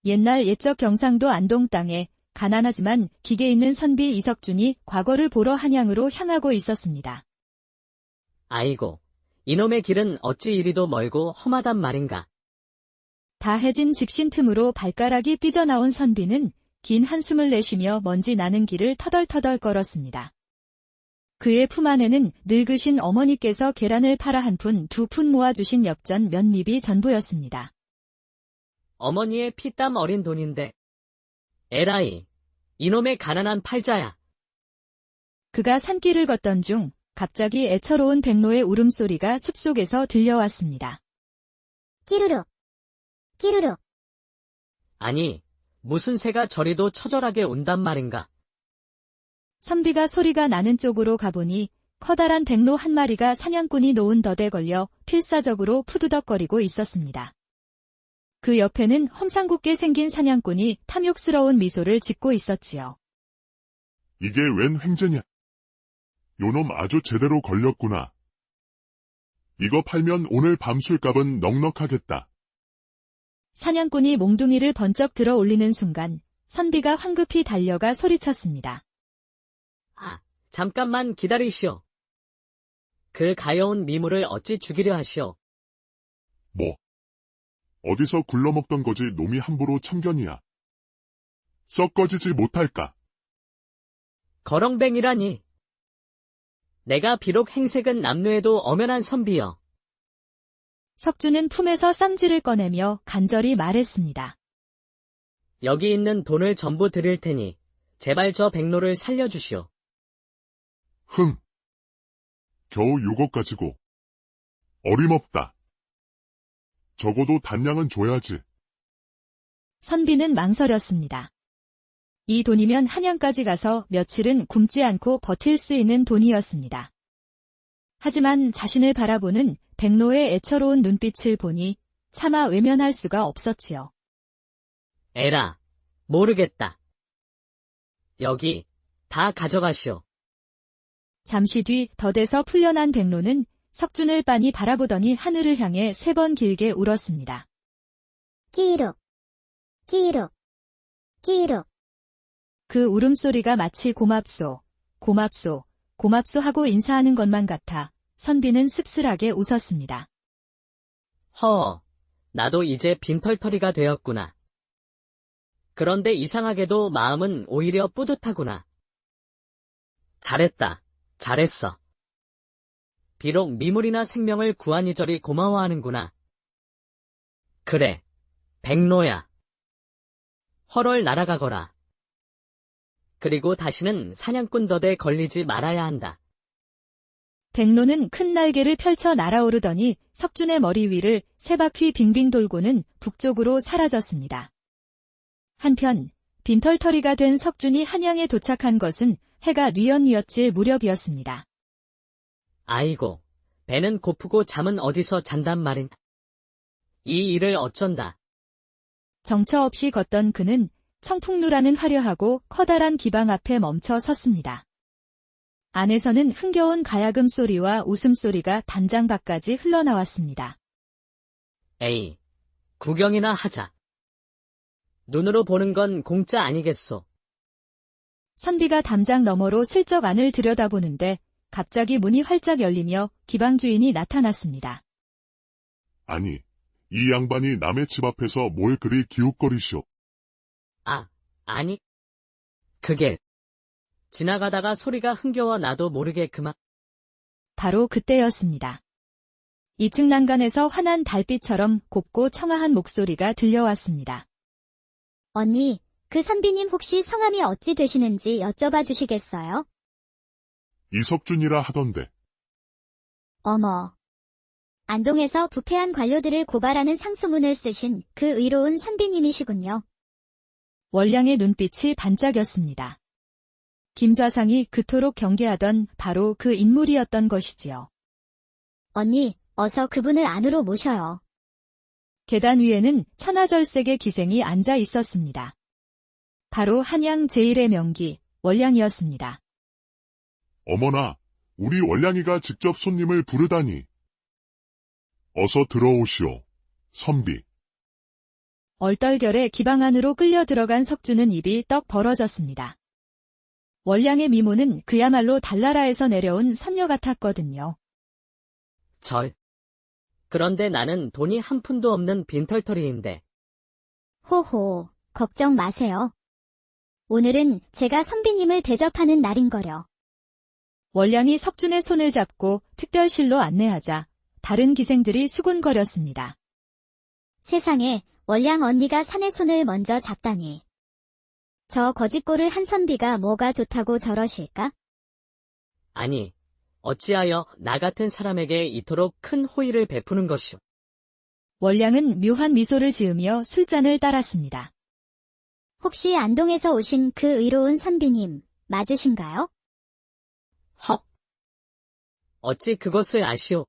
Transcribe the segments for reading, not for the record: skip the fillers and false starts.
옛날 옛적 경상도 안동 땅에 가난하지만 기계 있는 선비 이석준이 과거를 보러 한양으로 향하고 있었습니다. 아이고, 이놈의 길은 어찌 이리도 멀고 험하단 말인가. 다해진 직신 틈으로 발가락이 삐져나온 선비는 긴 한숨을 내쉬며 먼지 나는 길을 터덜터덜 걸었습니다. 그의 품 안에는 늙으신 어머니께서 계란을 팔아 한 푼, 두 푼 모아주신 엽전 몇 입이 전부였습니다. 어머니의 피땀 어린 돈인데. 에라이, 이놈의 가난한 팔자야. 그가 산길을 걷던 중 갑자기 애처로운 백로의 울음소리가 숲속에서 들려왔습니다. 끼루루, 끼루루. 아니, 무슨 새가 저리도 처절하게 온단 말인가. 선비가 소리가 나는 쪽으로 가보니 커다란 백로 한 마리가 사냥꾼이 놓은 덫에 걸려 필사적으로 푸드덕거리고 있었습니다. 그 옆에는 험상궂게 생긴 사냥꾼이 탐욕스러운 미소를 짓고 있었지요. 이게 웬 횡재냐? 요놈 아주 제대로 걸렸구나. 이거 팔면 오늘 밤 술값은 넉넉하겠다. 사냥꾼이 몽둥이를 번쩍 들어 올리는 순간 선비가 황급히 달려가 소리쳤습니다. 아, 잠깐만 기다리시오. 그 가여운 미물을 어찌 죽이려 하시오. 뭐? 어디서 굴러먹던 거지 놈이 함부로 참견이야. 썩 꺼지지 못할까? 거렁뱅이라니. 내가 비록 행색은 남루해도 엄연한 선비여. 석주는 품에서 쌈지를 꺼내며 간절히 말했습니다. 여기 있는 돈을 전부 드릴 테니 제발 저 백로를 살려주시오. 흥. 겨우 요것 가지고. 어림없다. 적어도 단량은 줘야지. 선비는 망설였습니다. 이 돈이면 한양까지 가서 며칠은 굶지 않고 버틸 수 있는 돈이었습니다. 하지만 자신을 바라보는 백로의 애처로운 눈빛을 보니 차마 외면할 수가 없었지요. 에라, 모르겠다. 여기, 다 가져가시오. 잠시 뒤 덫에서 풀려난 백로는 석준을 빤히 바라보더니 하늘을 향해 3번 길게 울었습니다. 끼루, 끼루, 끼루. 그 울음소리가 마치 고맙소, 고맙소, 고맙소 하고 인사하는 것만 같아 선비는 씁쓸하게 웃었습니다. 허, 나도 이제 빈털터리가 되었구나. 그런데 이상하게도 마음은 오히려 뿌듯하구나. 잘했다, 잘했어. 비록 미물이나 생명을 구하니 저리 고마워하는구나. 그래, 백로야. 헐헐 날아가거라. 그리고 다시는 사냥꾼 덫에 걸리지 말아야 한다. 백로는 큰 날개를 펼쳐 날아오르더니 석준의 머리 위를 3바퀴 빙빙 돌고는 북쪽으로 사라졌습니다. 한편 빈털터리가 된 석준이 한양에 도착한 것은 해가 뉘엿뉘엿질 무렵이었습니다. 아이고, 배는 고프고 잠은 어디서 잔단 말인. 이 일을 어쩐다. 정처 없이 걷던 그는 청풍루라는 화려하고 커다란 기방 앞에 멈춰 섰습니다. 안에서는 흥겨운 가야금 소리와 웃음소리가 담장 밖까지 흘러나왔습니다. 에이, 구경이나 하자. 눈으로 보는 건 공짜 아니겠소. 선비가 담장 너머로 슬쩍 안을 들여다보는데 갑자기 문이 활짝 열리며 기방 주인이 나타났습니다. 아니, 이 양반이 남의 집 앞에서 뭘 그리 기웃거리시오. 아, 아니. 그게 지나가다가 소리가 흥겨워 나도 모르게 그만. 바로 그때였습니다. 2층 난간에서 환한 달빛처럼 곱고 청아한 목소리가 들려왔습니다. 언니, 그 선비님 혹시 성함이 어찌 되시는지 여쭤봐 주시겠어요? 이석준이라 하던데. 어머. 안동에서 부패한 관료들을 고발하는 상소문을 쓰신 그 의로운 선비님이시군요. 월량의 눈빛이 반짝였습니다. 김좌상이 그토록 경계하던 바로 그 인물이었던 것이지요. 언니, 어서 그분을 안으로 모셔요. 계단 위에는 천하절색의 기생이 앉아 있었습니다. 바로 한양 제1의 명기, 월량이었습니다. 어머나, 우리 월량이가 직접 손님을 부르다니. 어서 들어오시오, 선비. 얼떨결에 기방 안으로 끌려 들어간 석준은 입이 떡 벌어졌습니다. 월량의 미모는 그야말로 달나라에서 내려온 선녀 같았거든요. 그런데 나는 돈이 한 푼도 없는 빈털터리인데. 호호, 걱정 마세요. 오늘은 제가 선비님을 대접하는 날인거려. 월량이 석준의 손을 잡고 특별실로 안내하자 다른 기생들이 수군거렸습니다. 세상에, 월량 언니가 산의 손을 먼저 잡다니. 저 거짓골을 한 선비가 뭐가 좋다고 저러실까? 아니, 어찌하여 나 같은 사람에게 이토록 큰 호의를 베푸는 것이오. 월량은 묘한 미소를 지으며 술잔을 따랐습니다. 혹시 안동에서 오신 그 의로운 선비님, 맞으신가요? 헉! 어찌 그것을 아시오?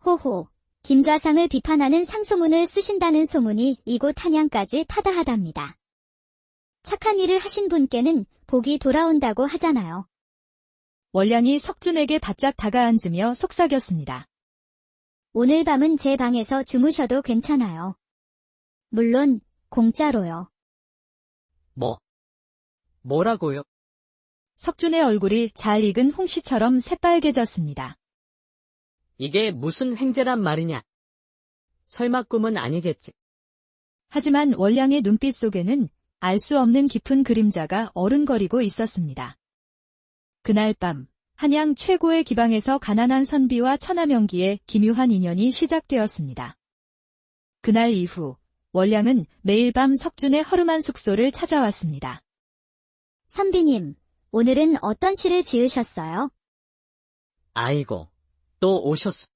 호호, 김좌상을 비판하는 상소문을 쓰신다는 소문이 이곳 한양까지 파다하답니다. 착한 일을 하신 분께는 복이 돌아온다고 하잖아요. 월량이 석준에게 바짝 다가앉으며 속삭였습니다. 오늘 밤은 제 방에서 주무셔도 괜찮아요. 물론 공짜로요. 뭐라고요? 석준의 얼굴이 잘 익은 홍시처럼 새빨개졌습니다. 이게 무슨 횡재란 말이냐? 설마 꿈은 아니겠지? 하지만 월량의 눈빛 속에는 알 수 없는 깊은 그림자가 어른거리고 있었습니다. 그날 밤, 한양 최고의 기방에서 가난한 선비와 천하명기의 기묘한 인연이 시작되었습니다. 그날 이후, 월량은 매일 밤 석준의 허름한 숙소를 찾아왔습니다. 선비님, 오늘은 어떤 시를 지으셨어요? 아이고, 또 오셨소.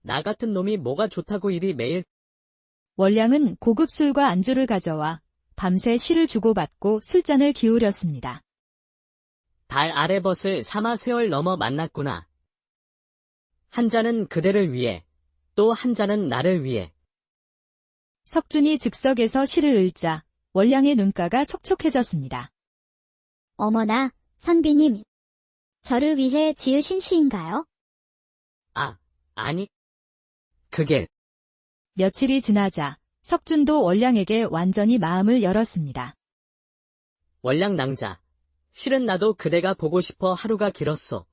나 같은 놈이 뭐가 좋다고 이리 매일. 월량은 고급 술과 안주를 가져와 밤새 시를 주고받고 술잔을 기울였습니다. 달 아래 벗을 삼아 세월 넘어 만났구나. 한 잔은 그대를 위해, 또 한 잔은 나를 위해. 석준이 즉석에서 시를 읽자 월량의 눈가가 촉촉해졌습니다. 어머나, 선비님. 저를 위해 지으신 시인가요? 아니. 그게. 며칠이 지나자 석준도 월량에게 완전히 마음을 열었습니다. 월량 낭자. 실은 나도 그대가 보고 싶어 하루가 길었소.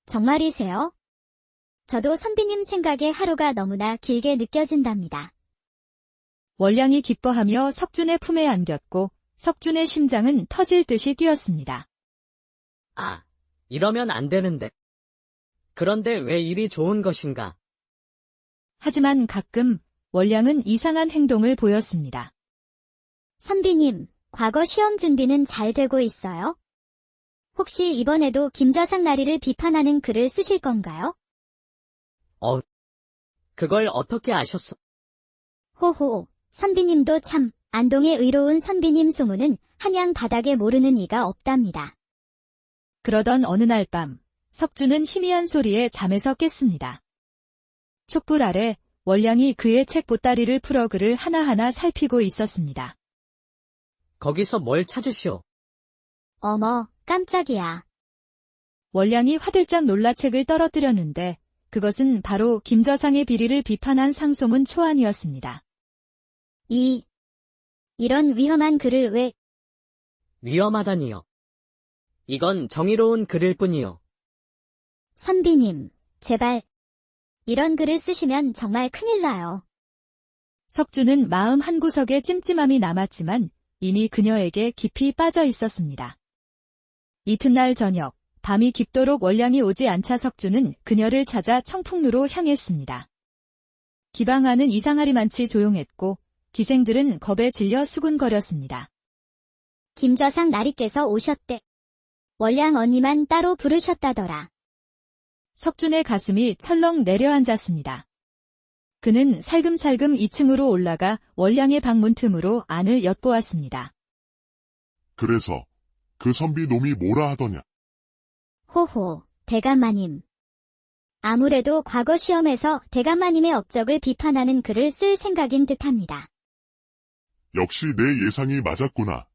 정말이세요? 저도 선비님 생각에 하루가 너무나 길게 느껴진답니다. 월량이 기뻐하며 석준의 품에 안겼고 석준의 심장은 터질 듯이 뛰었습니다. 이러면 안 되는데. 그런데 왜 이리 좋은 것인가? 하지만 가끔 월량은 이상한 행동을 보였습니다. 선비님, 과거 시험 준비는 잘 되고 있어요? 혹시 이번에도 김좌상 나리를 비판하는 글을 쓰실 건가요? 그걸 어떻게 아셨소? 호호, 선비님도 참, 안동의 의로운 선비님 소문은 한양 바닥에 모르는 이가 없답니다. 그러던 어느 날 밤, 석준은 희미한 소리에 잠에서 깼습니다. 촛불 아래 월량이 그의 책 보따리를 풀어 글을 하나하나 살피고 있었습니다. 거기서 뭘 찾으시오? 어머, 깜짝이야. 월량이 화들짝 놀라 책을 떨어뜨렸는데 그것은 바로 김좌상의 비리를 비판한 상소문 초안이었습니다. 이런 위험한 글을 왜... 위험하다니요. 이건 정의로운 글일 뿐이요. 선비님, 제발. 이런 글을 쓰시면 정말 큰일 나요. 석준은 마음 한구석에 찜찜함이 남았지만 이미 그녀에게 깊이 빠져 있었습니다. 이튿날 저녁, 밤이 깊도록 월량이 오지 않자 석준은 그녀를 찾아 청풍루로 향했습니다. 기방 안은 이상하리만치 조용했고 기생들은 겁에 질려 수군거렸습니다. 김좌상 나리께서 오셨대. 월량 언니만 따로 부르셨다더라. 석준의 가슴이 철렁 내려앉았습니다. 그는 살금살금 2층으로 올라가 월량의 방문 틈으로 안을 엿보았습니다. 그래서 그 선비 놈이 뭐라 하더냐? 호호, 대감마님. 아무래도 과거 시험에서 대감마님의 업적을 비판하는 글을 쓸 생각인 듯합니다. 역시 내 예상이 맞았구나.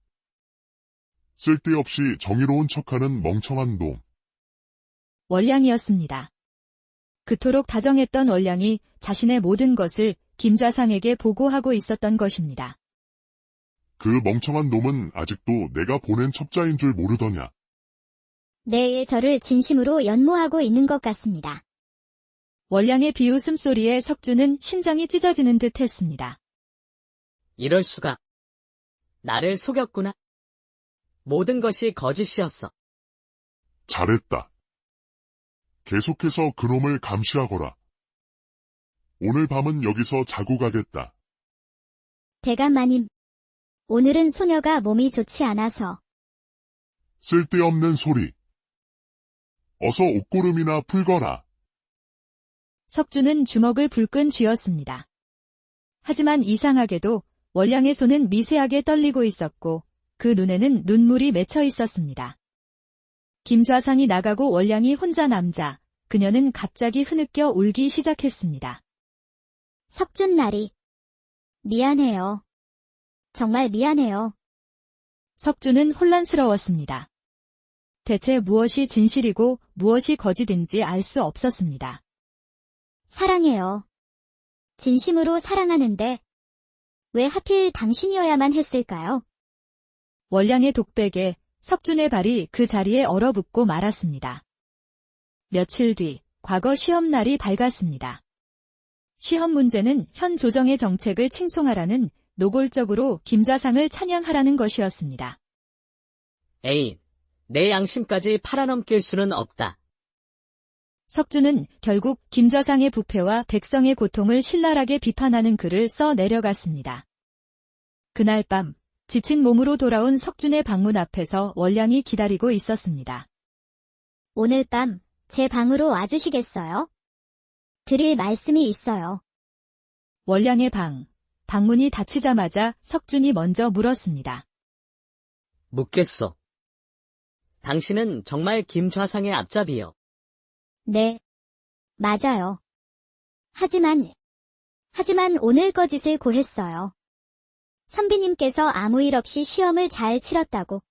쓸데없이 정의로운 척하는 멍청한 놈. 월량이었습니다. 그토록 다정했던 월량이 자신의 모든 것을 김좌상에게 보고하고 있었던 것입니다. 그 멍청한 놈은 아직도 내가 보낸 첩자인 줄 모르더냐. 네, 저를 진심으로 연모하고 있는 것 같습니다. 월량의 비웃음 소리에 석주는 심장이 찢어지는 듯 했습니다. 이럴 수가. 나를 속였구나. 모든 것이 거짓이었어. 잘했다. 계속해서 그놈을 감시하거라. 오늘 밤은 여기서 자고 가겠다. 대감마님, 오늘은 소녀가 몸이 좋지 않아서. 쓸데없는 소리. 어서 옷고름이나 풀거라. 석주는 주먹을 불끈 쥐었습니다. 하지만 이상하게도 월량의 손은 미세하게 떨리고 있었고 그 눈에는 눈물이 맺혀 있었습니다. 김좌상이 나가고 월량이 혼자 남자, 그녀는 갑자기 흐느껴 울기 시작했습니다. 석준나리. 미안해요. 정말 미안해요. 석주는 혼란스러웠습니다. 대체 무엇이 진실이고 무엇이 거짓인지 알 수 없었습니다. 사랑해요. 진심으로 사랑하는데 왜 하필 당신이어야만 했을까요? 월량의 독백에 석준의 발이 그 자리에 얼어붙고 말았습니다. 며칠 뒤 과거 시험날이 밝았습니다. 시험 문제는 현 조정의 정책을 칭송하라는 노골적으로 김좌상을 찬양하라는 것이었습니다. 에이, 내 양심까지 팔아넘길 수는 없다. 석주는 결국 김좌상의 부패와 백성의 고통을 신랄하게 비판하는 글을 써 내려갔습니다. 그날 밤 지친 몸으로 돌아온 석준의 방문 앞에서 월량이 기다리고 있었습니다. 오늘 밤 제 방으로 와주시겠어요? 드릴 말씀이 있어요. 월량의 방문이 닫히자마자 석준이 먼저 물었습니다. 묻겠소. 당신은 정말 김좌상의 앞잡이요. 네, 맞아요. 하지만 오늘 거짓을 고했어요. 선비님께서 아무 일 없이 시험을 잘 치렀다고.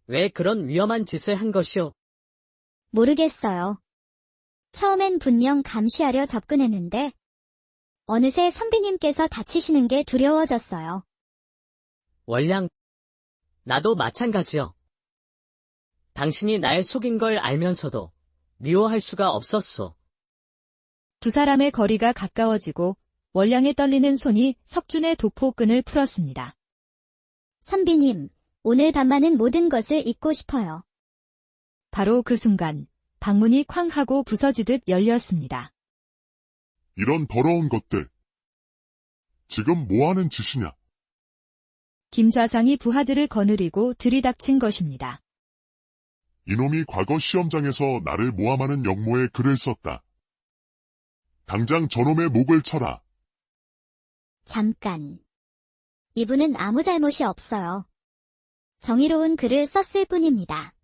왜 그런 위험한 짓을 한 것이오? 모르겠어요. 처음엔 분명 감시하려 접근했는데 어느새 선비님께서 다치시는 게 두려워졌어요. 월량, 나도 마찬가지요. 당신이 날 속인 걸 알면서도 미워할 수가 없었소. 두 사람의 거리가 가까워지고 월량의 떨리는 손이 석준의 도포끈을 풀었습니다. 선비님, 오늘 밤만은 모든 것을 잊고 싶어요. 바로 그 순간 방문이 쾅 하고 부서지듯 열렸습니다. 이런 더러운 것들. 지금 뭐하는 짓이냐? 김좌상이 부하들을 거느리고 들이닥친 것입니다. 이놈이 과거 시험장에서 나를 모함하는 역모에 글을 썼다. 당장 저놈의 목을 쳐라. 잠깐. 이분은 아무 잘못이 없어요. 정의로운 글을 썼을 뿐입니다.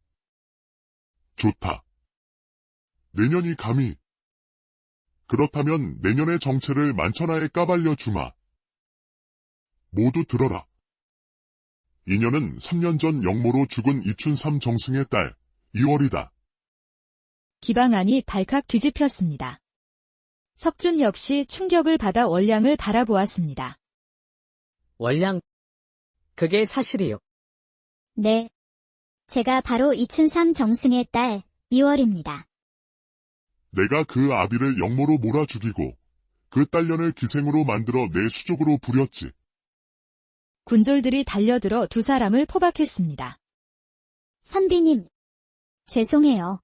좋다. 내년이 감히. 그렇다면 내년의 정체를 만천하에 까발려 주마. 모두 들어라. 이년은 3년 전 역모로 죽은 이춘삼 정승의 딸, 이월이다. 기방안이 발칵 뒤집혔습니다. 석준 역시 충격을 받아 월량을 바라보았습니다. 월량, 그게 사실이요. 네. 제가 바로 이춘삼 정승의 딸, 이월입니다. 내가 그 아비를 역모로 몰아 죽이고 그 딸년을 기생으로 만들어 내 수족으로 부렸지. 군졸들이 달려들어 두 사람을 포박했습니다. 선비님, 죄송해요.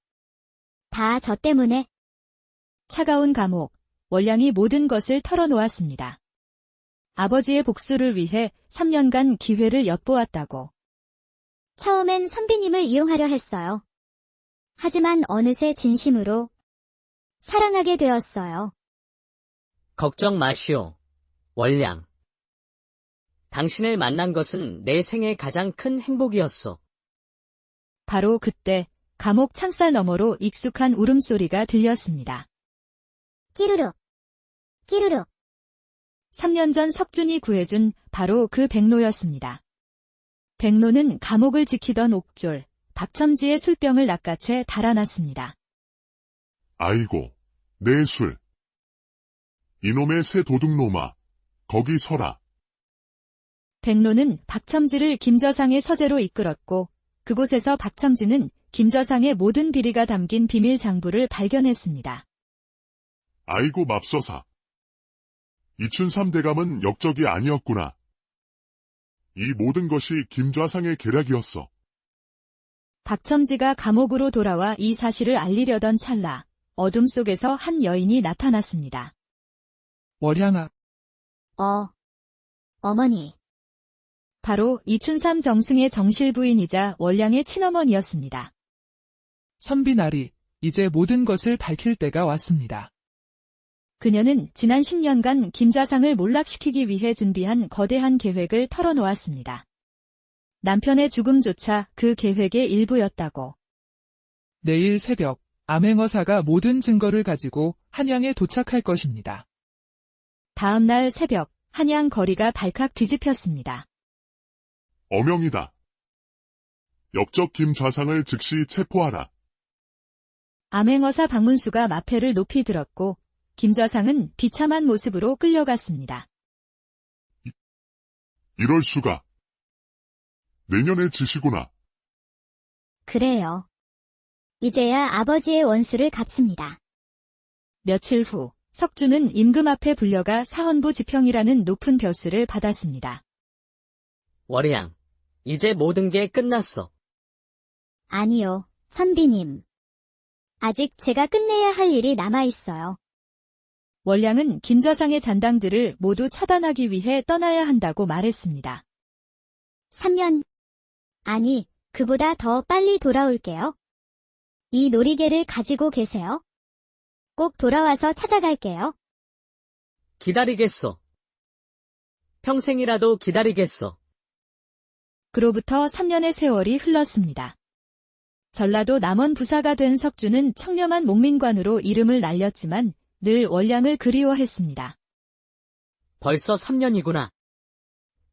다 저 때문에. 차가운 감옥, 월량이 모든 것을 털어놓았습니다. 아버지의 복수를 위해 3년간 기회를 엿보았다고. 처음엔 선비님을 이용하려 했어요. 하지만 어느새 진심으로 사랑하게 되었어요. 걱정 마시오, 월량. 당신을 만난 것은 내 생애 가장 큰 행복이었소. 바로 그때 감옥 창살 너머로 익숙한 울음소리가 들렸습니다. 끼루룩, 끼루룩. 3년 전 석준이 구해준 바로 그 백로였습니다. 백로는 감옥을 지키던 옥졸, 박첨지의 술병을 낚아채 달아났습니다. 아이고, 내 술. 이놈의 새 도둑놈아, 거기 서라. 백로는 박첨지를 김저상의 서재로 이끌었고 그곳에서 박첨지는 김저상의 모든 비리가 담긴 비밀 장부를 발견했습니다. 아이고 맙소사. 이춘삼 대감은 역적이 아니었구나. 이 모든 것이 김좌상의 계략이었어. 박첨지가 감옥으로 돌아와 이 사실을 알리려던 찰나 어둠 속에서 한 여인이 나타났습니다. 월향아, 어머니. 바로 이춘삼 정승의 정실 부인이자 월량의 친어머니였습니다. 선비나리, 이제 모든 것을 밝힐 때가 왔습니다. 그녀는 지난 10년간 김좌상을 몰락시키기 위해 준비한 거대한 계획을 털어놓았습니다. 남편의 죽음조차 그 계획의 일부였다고. 내일 새벽, 암행어사가 모든 증거를 가지고 한양에 도착할 것입니다. 다음 날 새벽, 한양 거리가 발칵 뒤집혔습니다. 어명이다. 역적 김좌상을 즉시 체포하라. 암행어사 박문수가 마패를 높이 들었고 김좌상은 비참한 모습으로 끌려갔습니다. 이럴 수가. 내년의 짓이구나. 그래요. 이제야 아버지의 원수를 갚습니다. 며칠 후 석주는 임금 앞에 불려가 사헌부 지평이라는 높은 벼슬을 받았습니다. 월양, 이제 모든 게 끝났어. 아니요, 선비님. 아직 제가 끝내야 할 일이 남아있어요. 월량은 김저상의 잔당들을 모두 차단하기 위해 떠나야 한다고 말했습니다. 3년. 아니, 그보다 더 빨리 돌아올게요. 이 놀이개를 가지고 계세요. 꼭 돌아와서 찾아갈게요. 기다리겠어. 평생이라도 기다리겠어. 그로부터 3년의 세월이 흘렀습니다. 전라도 남원 부사가 된 석주는 청렴한 목민관으로 이름을 날렸지만 늘 월량을 그리워했습니다. 벌써 3년이구나.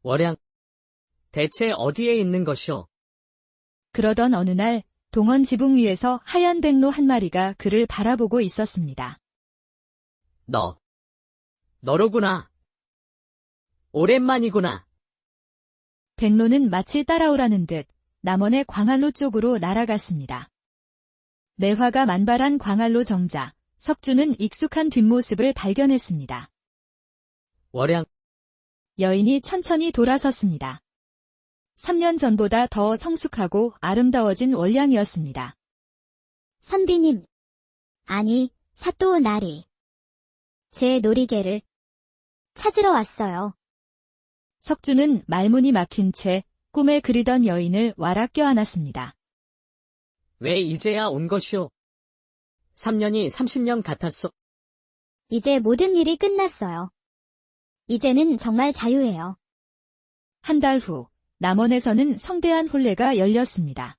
월양, 대체 어디에 있는 것이오? 그러던 어느 날 동원 지붕 위에서 하얀 백로 한 마리가 그를 바라보고 있었습니다. 너로구나. 오랜만이구나. 백로는 마치 따라오라는 듯 남원의 광안로 쪽으로 날아갔습니다. 매화가 만발한 광안로 정자, 석주는 익숙한 뒷모습을 발견했습니다. 월양, 여인이 천천히 돌아섰습니다. 3년 전보다 더 성숙하고 아름다워진 월량이었습니다. 선비님. 아니, 사또 나리. 제 놀이개를 찾으러 왔어요. 석주는 말문이 막힌 채 꿈에 그리던 여인을 와락 껴안았습니다. 왜 이제야 온 것이오? 3년이 30년 같았소. 이제 모든 일이 끝났어요. 이제는 정말 자유해요. 한 달 후, 남원에서는 성대한 혼례가 열렸습니다.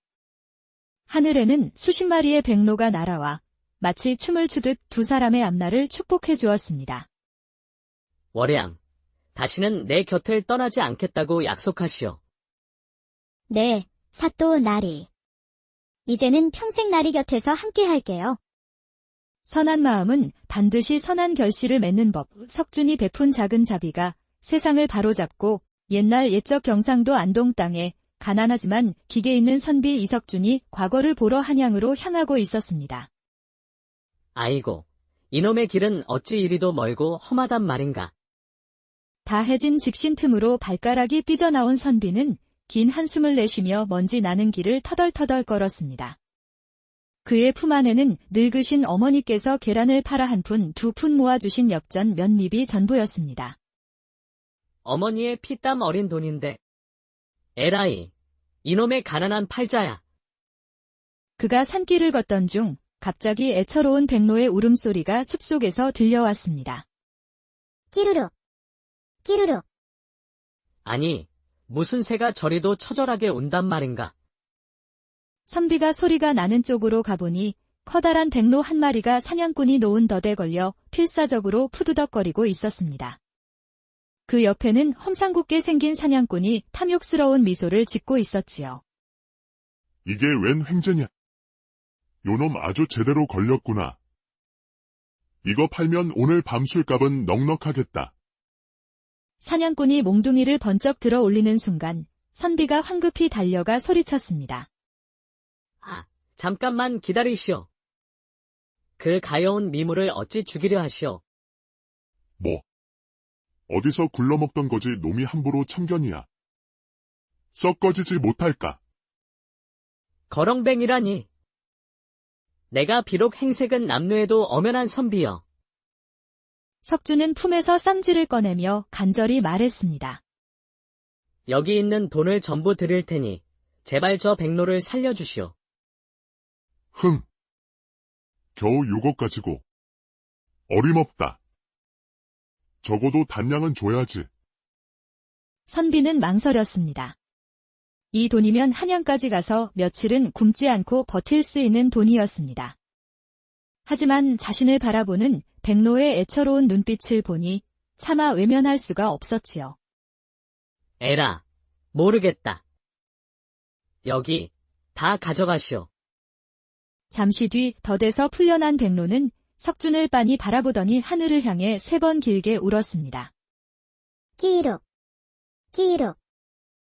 하늘에는 수십 마리의 백로가 날아와 마치 춤을 추듯 두 사람의 앞날을 축복해 주었습니다. 월양, 다시는 내 곁을 떠나지 않겠다고 약속하시오. 네, 사또 나리. 이제는 평생 나리 곁에서 함께 할게요. 선한 마음은 반드시 선한 결실을 맺는 법. 석준이 베푼 작은 자비가 세상을 바로잡고 옛날 옛적 경상도 안동 땅에 가난하지만 기계 있는 선비 이석준이 과거를 보러 한양으로 향하고 있었습니다. 아이고, 이놈의 길은 어찌 이리도 멀고 험하단 말인가. 다해진 집신 틈으로 발가락이 삐져나온 선비는 긴 한숨을 내쉬며 먼지 나는 길을 터덜터덜 걸었습니다. 그의 품 안에는 늙으신 어머니께서 계란을 팔아 한 푼, 두 푼 모아주신 엽전 몇 립이 전부였습니다. 어머니의 피땀 어린 돈인데. 에라이, 이놈의 가난한 팔자야. 그가 산길을 걷던 중 갑자기 애처로운 백로의 울음소리가 숲속에서 들려왔습니다. 끼루룩. 끼루룩. 아니, 무슨 새가 저리도 처절하게 온단 말인가. 선비가 소리가 나는 쪽으로 가보니 커다란 백로 한 마리가 사냥꾼이 놓은 덫에 걸려 필사적으로 푸드덕거리고 있었습니다. 그 옆에는 험상궂게 생긴 사냥꾼이 탐욕스러운 미소를 짓고 있었지요. 이게 웬 횡재냐? 요놈 아주 제대로 걸렸구나. 이거 팔면 오늘 밤 술값은 넉넉하겠다. 사냥꾼이 몽둥이를 번쩍 들어 올리는 순간 선비가 황급히 달려가 소리쳤습니다. 아, 잠깐만 기다리시오. 그 가여운 미물을 어찌 죽이려 하시오. 뭐? 어디서 굴러먹던 거지 놈이 함부로 참견이야. 썩 꺼지지 못할까? 거렁뱅이라니. 내가 비록 행색은 남루해도 엄연한 선비여. 석주는 품에서 쌈지를 꺼내며 간절히 말했습니다. 여기 있는 돈을 전부 드릴 테니 제발 저 백로를 살려주시오. 흥. 겨우 6억 가지고. 어림없다. 적어도 단량은 줘야지. 선비는 망설였습니다. 이 돈이면 한양까지 가서 며칠은 굶지 않고 버틸 수 있는 돈이었습니다. 하지만 자신을 바라보는 백로의 애처로운 눈빛을 보니 차마 외면할 수가 없었지요. 에라, 모르겠다. 여기, 다 가져가시오. 잠시 뒤 덫에서 풀려난 백로는 석준을 빤히 바라보더니 하늘을 향해 3번 길게 울었습니다. 끼룩, 끼룩,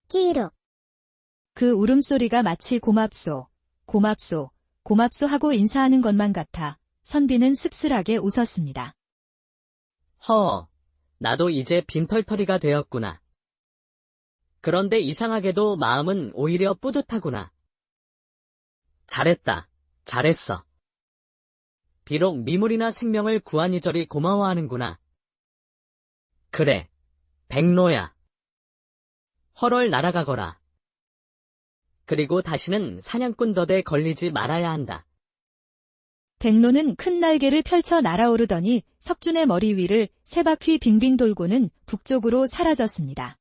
끼룩. 그 울음소리가 마치 고맙소, 고맙소, 고맙소 하고 인사하는 것만 같아 선비는 씁쓸하게 웃었습니다. 허, 나도 이제 빈털터리가 되었구나. 그런데 이상하게도 마음은 오히려 뿌듯하구나. 잘했다, 잘했어. 비록 미물이나 생명을 구하니 저리 고마워하는구나. 그래, 백로야. 헐헐 날아가거라. 그리고 다시는 사냥꾼 덫에 걸리지 말아야 한다. 백로는 큰 날개를 펼쳐 날아오르더니 석준의 머리 위를 3바퀴 빙빙 돌고는 북쪽으로 사라졌습니다.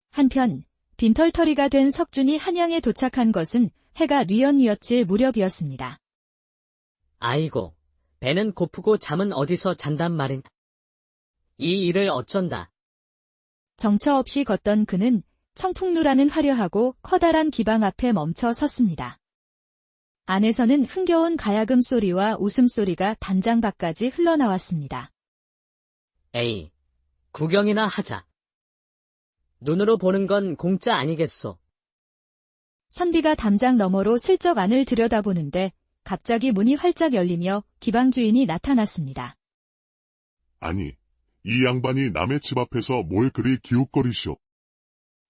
한편 빈털터리가 된 석준이 한양에 도착한 것은 해가 뉘엿뉘엿질 무렵이었습니다. 아이고, 배는 고프고 잠은 어디서 잔단 말인. 이 일을 어쩐다. 정처 없이 걷던 그는 청풍루라는 화려하고 커다란 기방 앞에 멈춰 섰습니다. 안에서는 흥겨운 가야금 소리와 웃음소리가 단장 밖까지 흘러나왔습니다. 에이, 구경이나 하자. 눈으로 보는 건 공짜 아니겠소. 선비가 담장 너머로 슬쩍 안을 들여다보는데 갑자기 문이 활짝 열리며 기방 주인이 나타났습니다. 아니, 이 양반이 남의 집 앞에서 뭘 그리 기웃거리시오.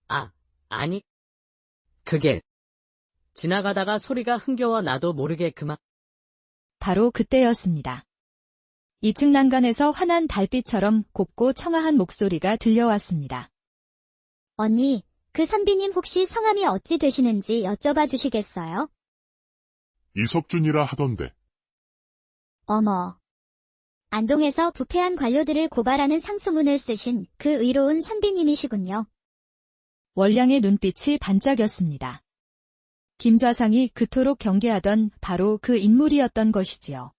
아, 아니. 그게 지나가다가 소리가 흥겨워 나도 모르게 그만. 바로 그때였습니다. 2층 난간에서 환한 달빛처럼 곱고 청아한 목소리가 들려왔습니다. 언니, 그 선비님 혹시 성함이 어찌 되시는지 여쭤봐 주시겠어요? 이석준이라 하던데. 어머. 안동에서 부패한 관료들을 고발하는 상소문을 쓰신 그 의로운 선비님이시군요. 월량의 눈빛이 반짝였습니다. 김좌상이 그토록 경계하던 바로 그 인물이었던 것이지요.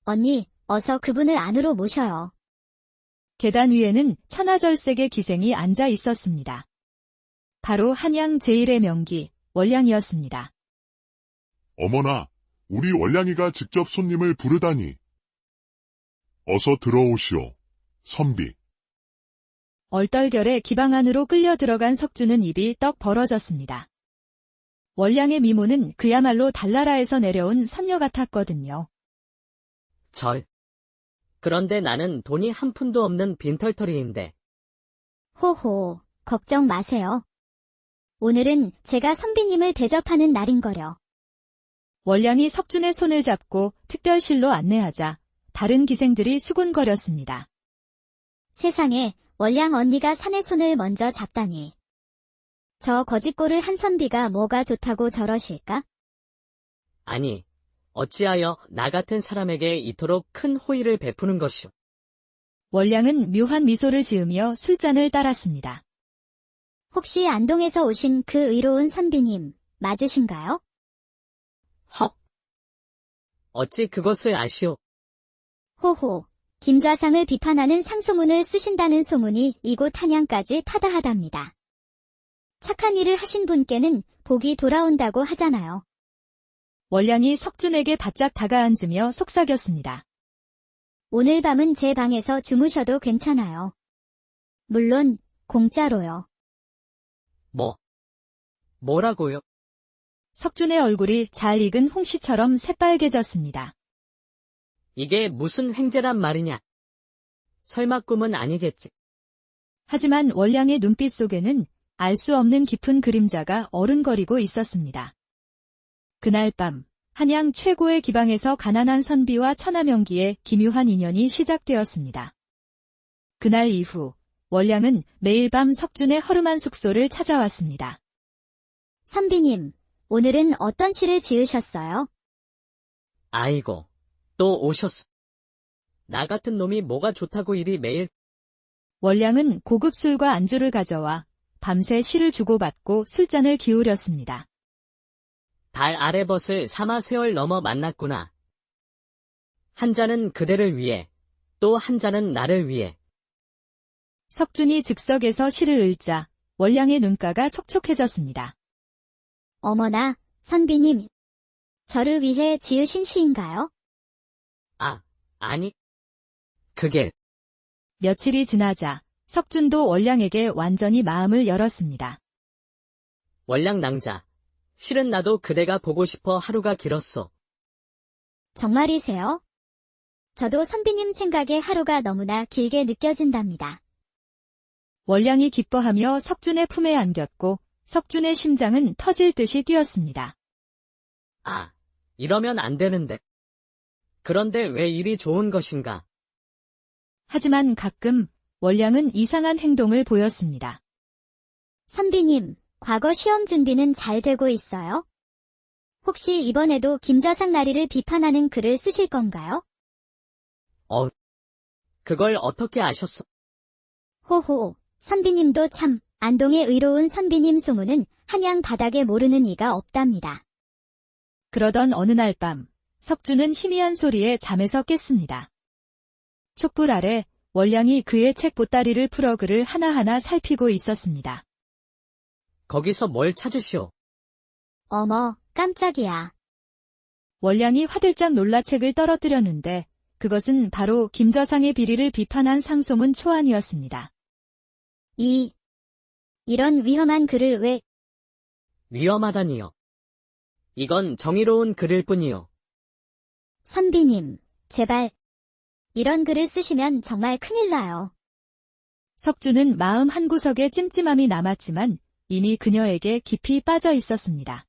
언니, 어서 그분을 안으로 모셔요. 계단 위에는 천하절색의 기생이 앉아 있었습니다. 바로 한양 제1의 명기, 월량이었습니다. 어머나, 우리 월량이가 직접 손님을 부르다니. 어서 들어오시오, 선비. 얼떨결에 기방 안으로 끌려 들어간 석주는 입이 떡 벌어졌습니다. 월량의 미모는 그야말로 달나라에서 내려온 선녀 같았거든요. 그런데 나는 돈이 한 푼도 없는 빈털터리인데. 호호, 걱정 마세요. 오늘은 제가 선비님을 대접하는 날인거려. 월량이 석준의 손을 잡고 특별실로 안내하자 다른 기생들이 수군거렸습니다. 세상에, 월량 언니가 산의 손을 먼저 잡다니. 저 거짓골을 한 선비가 뭐가 좋다고 저러실까? 아니, 어찌하여 나 같은 사람에게 이토록 큰 호의를 베푸는 것이오. 월량은 묘한 미소를 지으며 술잔을 따랐습니다. 혹시 안동에서 오신 그 의로운 선비님, 맞으신가요? 헉! 어찌 그것을 아시오? 호호, 김좌상을 비판하는 상소문을 쓰신다는 소문이 이곳 한양까지 타다하답니다. 착한 일을 하신 분께는 복이 돌아온다고 하잖아요. 월량이 석준에게 바짝 다가앉으며 속삭였습니다. 오늘 밤은 제 방에서 주무셔도 괜찮아요. 물론, 공짜로요. 뭐라고요? 석준의 얼굴이 잘 익은 홍시처럼 새빨개졌습니다. 이게 무슨 횡재란 말이냐? 설마 꿈은 아니겠지? 하지만 월량의 눈빛 속에는 알 수 없는 깊은 그림자가 어른거리고 있었습니다. 그날 밤, 한양 최고의 기방에서 가난한 선비와 천하명기의 기묘한 인연이 시작되었습니다. 그날 이후, 월량은 매일 밤 석준의 허름한 숙소를 찾아왔습니다. 선비님, 오늘은 어떤 시를 지으셨어요? 아이고, 또 오셨어. 나 같은 놈이 뭐가 좋다고 이리 매일. 월량은 고급 술과 안주를 가져와 밤새 시를 주고받고 술잔을 기울였습니다. 달 아래 벗을 3화 세월 넘어 만났구나. 한 잔은 그대를 위해, 또 한 잔은 나를 위해. 석준이 즉석에서 시를 읽자 월량의 눈가가 촉촉해졌습니다. 어머나, 선비님. 저를 위해 지으신 시인가요? 아니. 그게, 며칠이 지나자 석준도 월량에게 완전히 마음을 열었습니다. 월량 낭자. 실은 나도 그대가 보고 싶어 하루가 길었소. 정말이세요? 저도 선비님 생각에 하루가 너무나 길게 느껴진답니다. 월량이 기뻐하며 석준의 품에 안겼고 석준의 심장은 터질 듯이 뛰었습니다. 이러면 안 되는데. 그런데 왜 이리 좋은 것인가? 하지만 가끔 월량은 이상한 행동을 보였습니다. 선비님, 과거 시험 준비는 잘 되고 있어요? 혹시 이번에도 김자상 나리를 비판하는 글을 쓰실 건가요? 그걸 어떻게 아셨소? 호호, 선비님도 참, 안동의 의로운 선비님 소문은 한양 바닥에 모르는 이가 없답니다. 그러던 어느 날 밤, 석준은 희미한 소리에 잠에서 깼습니다. 촛불 아래 월량이 그의 책 보따리를 풀어 글을 하나하나 살피고 있었습니다. 거기서 뭘 찾으시오? 어머, 깜짝이야. 월량이 화들짝 놀라 책을 떨어뜨렸는데 그것은 바로 김좌상의 비리를 비판한 상소문 초안이었습니다. 이런 위험한 글을 왜... 위험하다니요. 이건 정의로운 글일 뿐이요. 선비님, 제발. 이런 글을 쓰시면 정말 큰일 나요. 석준은 마음 한구석에 찜찜함이 남았지만 이미 그녀에게 깊이 빠져 있었습니다.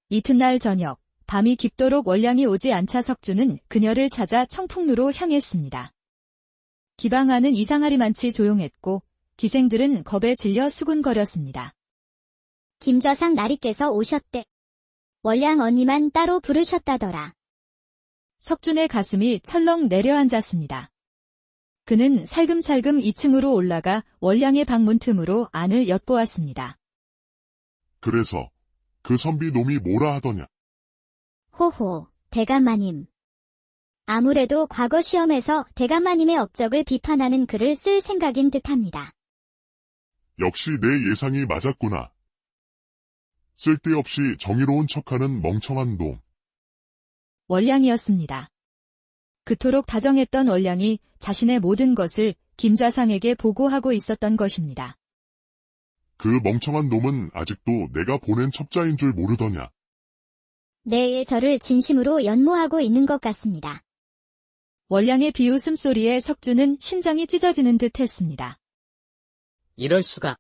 이튿날 저녁, 밤이 깊도록 월량이 오지 않자 석준은 그녀를 찾아 청풍루로 향했습니다. 기방 안은 이상하리만치 조용했고 기생들은 겁에 질려 수군거렸습니다. 김좌상 나리께서 오셨대. 월량 언니만 따로 부르셨다더라. 석준의 가슴이 철렁 내려앉았습니다. 그는 살금살금 2층으로 올라가 월량의 방문 틈으로 안을 엿보았습니다. 그래서 그 선비 놈이 뭐라 하더냐? 호호, 대감마님. 아무래도 과거 시험에서 대감마님의 업적을 비판하는 글을 쓸 생각인 듯합니다. 역시 내 예상이 맞았구나. 쓸데없이 정의로운 척하는 멍청한 놈. 월량이었습니다. 그토록 다정했던 월량이 자신의 모든 것을 김좌상에게 보고하고 있었던 것입니다. 그 멍청한 놈은 아직도 내가 보낸 첩자인 줄 모르더냐. 네, 저를 진심으로 연모하고 있는 것 같습니다. 월량의 비웃음 소리에 석준은 심장이 찢어지는 듯 했습니다. 이럴 수가.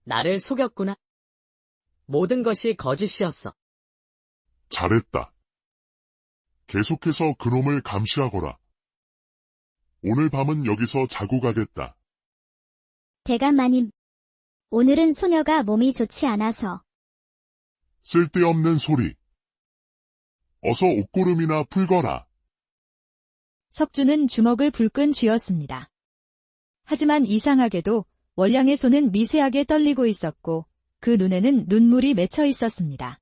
나를 속였구나. 모든 것이 거짓이었어. 잘했다. 계속해서 그놈을 감시하거라. 오늘 밤은 여기서 자고 가겠다. 대감마님. 오늘은 소녀가 몸이 좋지 않아서. 쓸데없는 소리. 어서 옷고름이나 풀거라. 석준은 주먹을 불끈 쥐었습니다. 하지만 이상하게도 월량의 손은 미세하게 떨리고 있었고 그 눈에는 눈물이 맺혀 있었습니다.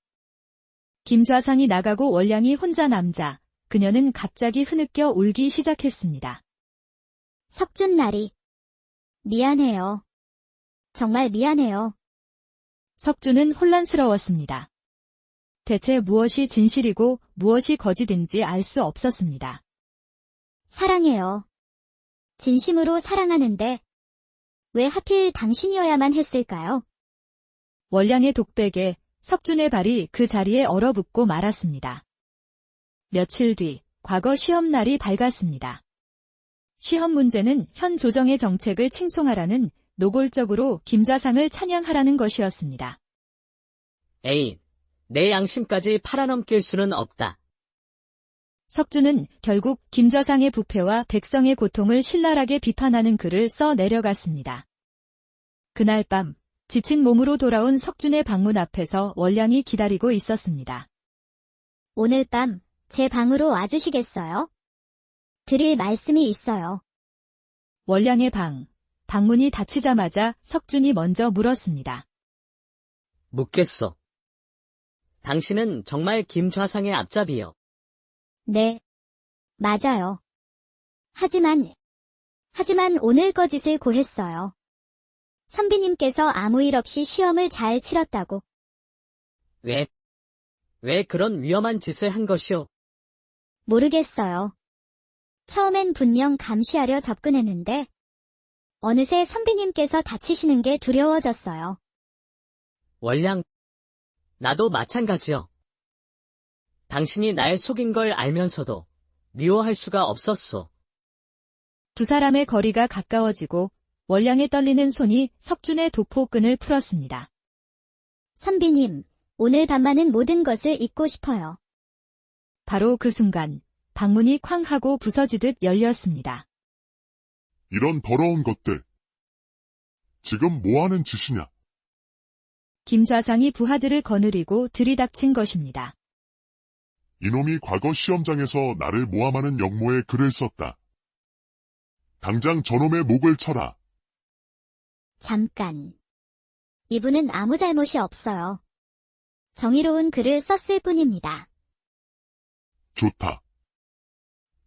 김좌상이 나가고 월량이 혼자 남자, 그녀는 갑자기 흐느껴 울기 시작했습니다. 석준나리. 미안해요. 정말 미안해요. 석준은 혼란스러웠습니다. 대체 무엇이 진실이고 무엇이 거짓인지 알 수 없었습니다. 사랑해요. 진심으로 사랑하는데 왜 하필 당신이어야만 했을까요? 월량의 독백에 석준의 발이 그 자리에 얼어붙고 말았습니다. 며칠 뒤, 과거 시험날이 밝았습니다. 시험 문제는 현 조정의 정책을 칭송하라는 노골적으로 김좌상을 찬양하라는 것이었습니다. 에이, 내 양심까지 팔아넘길 수는 없다. 석준은 결국 김좌상의 부패와 백성의 고통을 신랄하게 비판하는 글을 써 내려갔습니다. 그날 밤, 지친 몸으로 돌아온 석준의 방문 앞에서 월량이 기다리고 있었습니다. 오늘 밤 제 방으로 와주시겠어요? 드릴 말씀이 있어요. 월량의 방문이 닫히자마자 석준이 먼저 물었습니다. 묻겠소. 당신은 정말 김좌상의 앞잡이요. 네, 맞아요. 하지만 오늘 거짓을 고했어요. 선비님께서 아무 일 없이 시험을 잘 치렀다고. 왜 그런 위험한 짓을 한 것이오? 모르겠어요. 처음엔 분명 감시하려 접근했는데 어느새 선비님께서 다치시는 게 두려워졌어요. 월량, 나도 마찬가지요. 당신이 날 속인 걸 알면서도 미워할 수가 없었소. 두 사람의 거리가 가까워지고 월량의 떨리는 손이 석준의 도포끈을 풀었습니다. 선비님, 오늘 밤만은 모든 것을 잊고 싶어요. 바로 그 순간 방문이 쾅 하고 부서지듯 열렸습니다. 이런 더러운 것들. 지금 뭐하는 짓이냐? 김좌상이 부하들을 거느리고 들이닥친 것입니다. 이놈이 과거 시험장에서 나를 모함하는 역모에 글을 썼다. 당장 저놈의 목을 쳐라. 잠깐. 이분은 아무 잘못이 없어요. 정의로운 글을 썼을 뿐입니다. 좋다.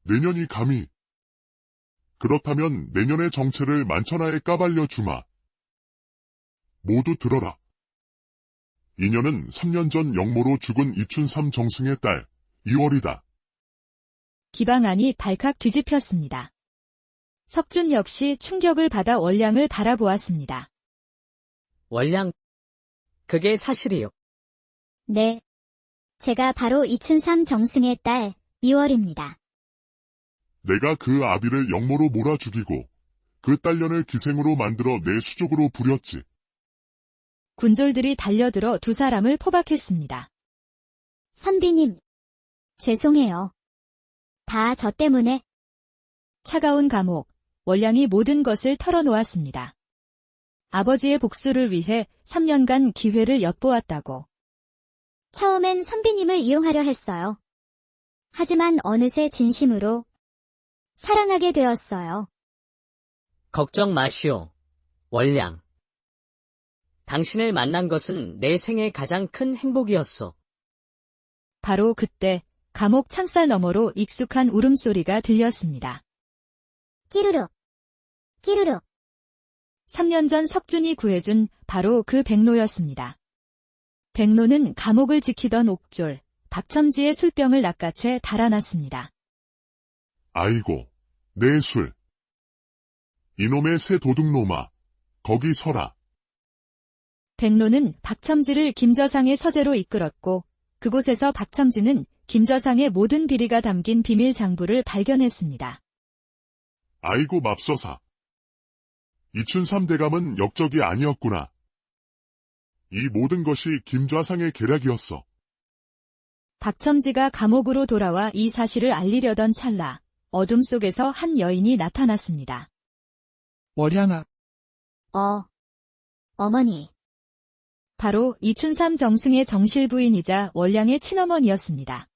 내년이 감히. 그렇다면 내년의 정체를 만천하에 까발려 주마. 모두 들어라. 이년은 3년 전 역모로 죽은 이춘삼 정승의 딸, 이월이다. 기방안이 발칵 뒤집혔습니다. 석준 역시 충격을 받아 월량을 바라보았습니다. 월량, 그게 사실이요. 네. 제가 바로 이춘삼 정승의 딸, 이월입니다. 내가 그 아비를 역모로 몰아 죽이고 그 딸년을 기생으로 만들어 내 수족으로 부렸지. 군졸들이 달려들어 두 사람을 포박했습니다. 선비님, 죄송해요. 다 저 때문에. 차가운 감옥, 월량이 모든 것을 털어놓았습니다. 아버지의 복수를 위해 3년간 기회를 엿보았다고. 처음엔 선비님을 이용하려 했어요. 하지만 어느새 진심으로 사랑하게 되었어요. 걱정 마시오, 월량. 당신을 만난 것은 내 생애 가장 큰 행복이었소. 바로 그때 감옥 창살 너머로 익숙한 울음소리가 들렸습니다. 끼루룩, 끼루룩. 3년 전 석준이 구해준 바로 그 백로였습니다. 백로는 감옥을 지키던 옥졸, 박첨지의 술병을 낚아채 달아났습니다. 아이고, 내 술. 이놈의 새 도둑놈아, 거기 서라. 백로는 박첨지를 김좌상의 서재로 이끌었고 그곳에서 박첨지는 김좌상의 모든 비리가 담긴 비밀 장부를 발견했습니다. 아이고 맙소사. 이춘삼 대감은 역적이 아니었구나. 이 모든 것이 김좌상의 계략이었어. 박첨지가 감옥으로 돌아와 이 사실을 알리려던 찰나 어둠 속에서 한 여인이 나타났습니다. 월량아, 어머니. 바로 이춘삼 정승의 정실 부인이자 월량의 친어머니였습니다.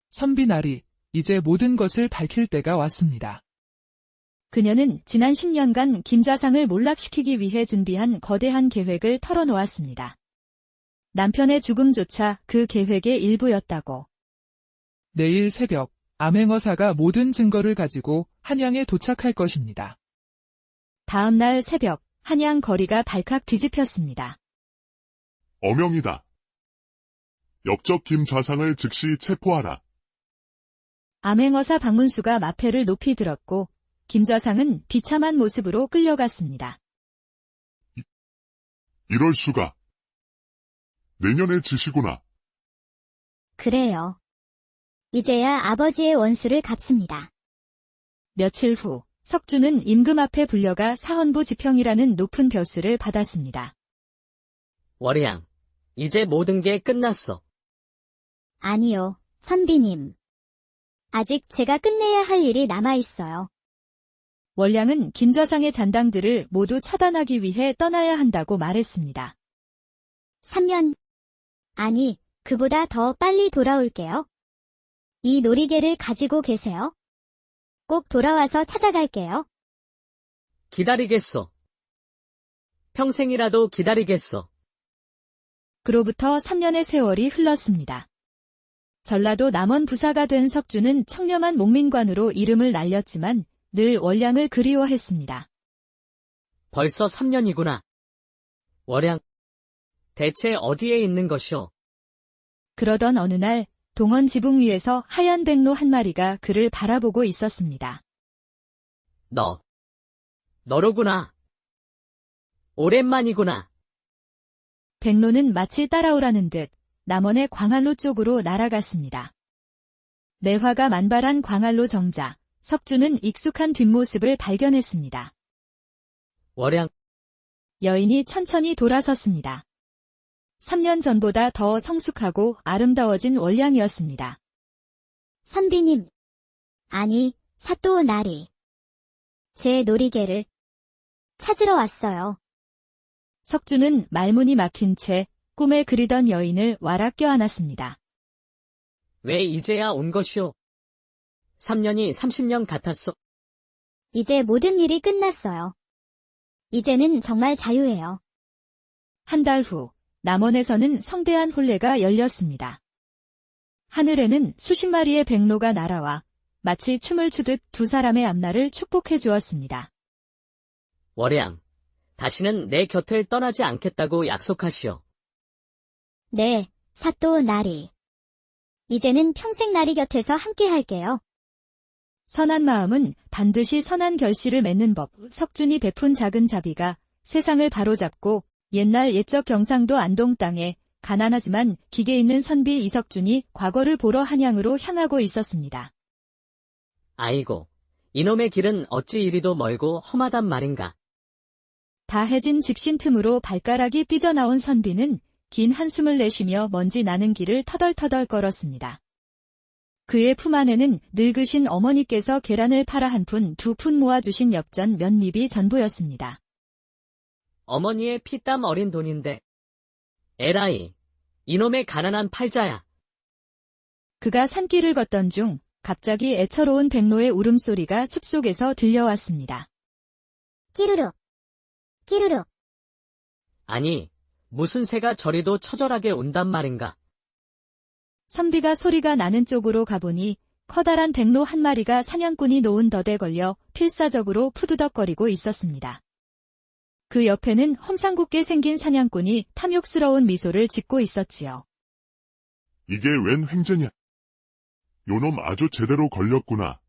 선비나리, 이제 모든 것을 밝힐 때가 왔습니다. 그녀는 지난 10년간 김좌상을 몰락시키기 위해 준비한 거대한 계획을 털어놓았습니다. 남편의 죽음조차 그 계획의 일부였다고. 내일 새벽, 암행어사가 모든 증거를 가지고 한양에 도착할 것입니다. 다음 날 새벽, 한양 거리가 발칵 뒤집혔습니다. 어명이다. 역적 김좌상을 즉시 체포하라. 암행어사 박문수가 마패를 높이 들었고 김좌상은 비참한 모습으로 끌려갔습니다. 이럴 수가. 내년에 지시구나. 그래요. 이제야 아버지의 원수를 갚습니다. 며칠 후 석주는 임금 앞에 불려가 사헌부 지평이라는 높은 벼슬을 받았습니다. 월양, 이제 모든 게 끝났어. 아니요, 선비님. 아직 제가 끝내야 할 일이 남아있어요. 월량은 김좌상의 잔당들을 모두 차단하기 위해 떠나야 한다고 말했습니다. 3년. 아니, 그보다 더 빨리 돌아올게요. 이 놀이개를 가지고 계세요. 꼭 돌아와서 찾아갈게요. 기다리겠어. 평생이라도 기다리겠어. 그로부터 3년의 세월이 흘렀습니다. 전라도 남원 부사가 된 석주는 청렴한 목민관으로 이름을 날렸지만 늘 월량을 그리워했습니다. 벌써 3년이구나. 월양, 대체 어디에 있는 것이오? 그러던 어느 날 동원 지붕 위에서 하얀 백로 한 마리가 그를 바라보고 있었습니다. 너로구나. 오랜만이구나. 백로는 마치 따라오라는 듯 남원의 광안로 쪽으로 날아갔습니다. 매화가 만발한 광안로 정자, 석주는 익숙한 뒷모습을 발견했습니다. 월양, 여인이 천천히 돌아섰습니다. 3년 전보다 더 성숙하고 아름다워진 월량이었습니다. 선비님. 아니, 사또 나리. 제 놀이개를 찾으러 왔어요. 석주는 말문이 막힌 채 꿈에 그리던 여인을 와락 껴안았습니다. 왜 이제야 온 것이오? 3년이 30년 같았소. 이제 모든 일이 끝났어요. 이제는 정말 자유해요. 한 달 후 남원에서는 성대한 혼례가 열렸습니다. 하늘에는 수십 마리의 백로가 날아와 마치 춤을 추듯 두 사람의 앞날을 축복해 주었습니다. 월양, 다시는 내 곁을 떠나지 않겠다고 약속하시오. 네, 사또 나리. 이제는 평생 나리 곁에서 함께 할게요. 선한 마음은 반드시 선한 결실을 맺는 법. 석준이 베푼 작은 자비가 세상을 바로잡고 옛날 옛적 경상도 안동 땅에 가난하지만 기계 있는 선비 이석준이 과거를 보러 한양으로 향하고 있었습니다. 아이고, 이놈의 길은 어찌 이리도 멀고 험하단 말인가. 다해진 집신 틈으로 발가락이 삐져나온 선비는 긴 한숨을 내쉬며 먼지 나는 길을 터덜터덜 걸었습니다. 그의 품 안에는 늙으신 어머니께서 계란을 팔아 한 푼, 두 푼 모아주신 엽전 몇 입이 전부였습니다. 어머니의 피땀 어린 돈인데. 에라이, 이놈의 가난한 팔자야. 그가 산길을 걷던 중 갑자기 애처로운 백로의 울음소리가 숲속에서 들려왔습니다. 끼루룩. 끼루룩. 아니, 무슨 새가 저리도 처절하게 온단 말인가. 선비가 소리가 나는 쪽으로 가보니 커다란 백로 한 마리가 사냥꾼이 놓은 덫에 걸려 필사적으로 푸드덕거리고 있었습니다. 그 옆에는 험상궂게 생긴 사냥꾼이 탐욕스러운 미소를 짓고 있었지요. 이게 웬 횡재냐? 요놈 아주 제대로 걸렸구나.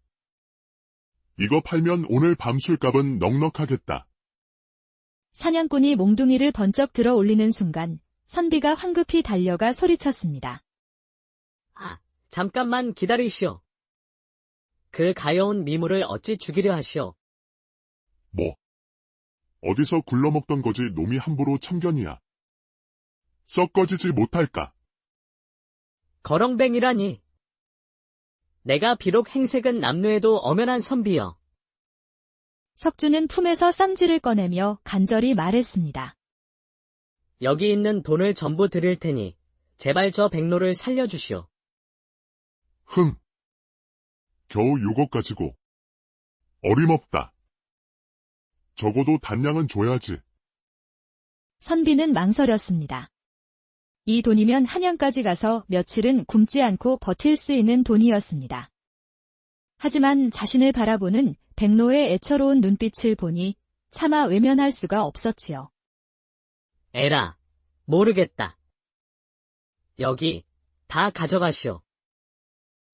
이거 팔면 오늘 밤 술값은 넉넉하겠다. 사냥꾼이 몽둥이를 번쩍 들어 올리는 순간 선비가 황급히 달려가 소리쳤습니다. 아, 잠깐만 기다리시오. 그 가여운 미물을 어찌 죽이려 하시오. 뭐? 어디서 굴러먹던 거지 놈이 함부로 참견이야. 썩 꺼지지 못할까? 거렁뱅이라니. 내가 비록 행색은 남루해도 엄연한 선비여. 석주는 품에서 쌈지를 꺼내며 간절히 말했습니다. 여기 있는 돈을 전부 드릴 테니 제발 저 백로를 살려주시오. 흥. 겨우 6억 가지고. 어림없다. 적어도 단량은 줘야지. 선비는 망설였습니다. 이 돈이면 한양까지 가서 며칠은 굶지 않고 버틸 수 있는 돈이었습니다. 하지만 자신을 바라보는 백로의 애처로운 눈빛을 보니 차마 외면할 수가 없었지요. 에라, 모르겠다. 여기, 다 가져가시오.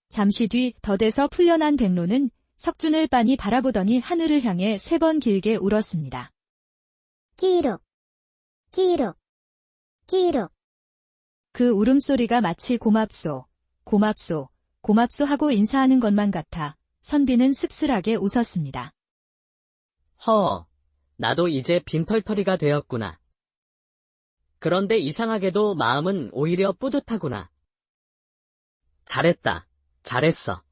잠시 뒤 덫에서 풀려난 백로는 석준을 빤히 바라보더니 하늘을 향해 3번 길게 울었습니다. 끼룩, 끼룩, 끼룩. 그 울음소리가 마치 고맙소, 고맙소, 고맙소 하고 인사하는 것만 같아 선비는 씁쓸하게 웃었습니다. 나도 이제 빈털터리가 되었구나. 그런데 이상하게도 마음은 오히려 뿌듯하구나. 잘했다, 잘했어.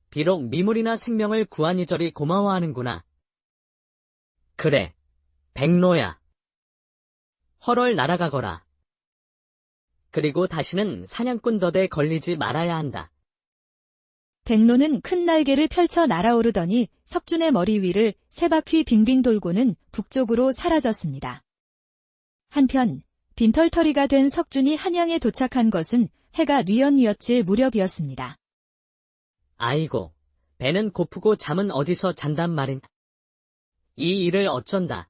비록 미물이나 생명을 구하니저리 고마워하는구나. 그래, 백로야. 헐헐 날아가거라. 그리고 다시는 사냥꾼 덫에 걸리지 말아야 한다. 백로는 큰 날개를 펼쳐 날아오르더니 석준의 머리 위를 3바퀴 빙빙 돌고는 북쪽으로 사라졌습니다. 한편 빈털터리가 된 석준이 한양에 도착한 것은 해가 뉘엿뉘엿질 무렵이었습니다. 아이고, 배는 고프고 잠은 어디서 잔단 말인. 이 일을 어쩐다.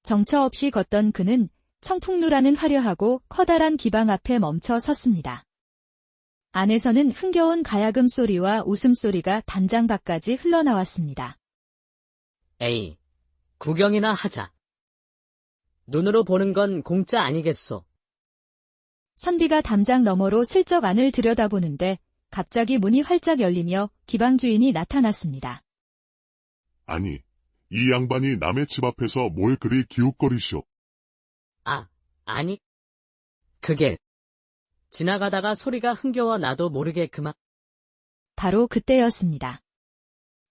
정처 없이 걷던 그는 청풍루라는 화려하고 커다란 기방 앞에 멈춰 섰습니다. 안에서는 흥겨운 가야금 소리와 웃음소리가 담장 밖까지 흘러나왔습니다. 에이, 구경이나 하자. 눈으로 보는 건 공짜 아니겠소. 선비가 담장 너머로 슬쩍 안을 들여다보는데 갑자기 문이 활짝 열리며 기방 주인이 나타났습니다. 아니, 이 양반이 남의 집 앞에서 뭘 그리 기웃거리시오. 아니. 그게 지나가다가 소리가 흥겨워 나도 모르게 그만. 바로 그때였습니다.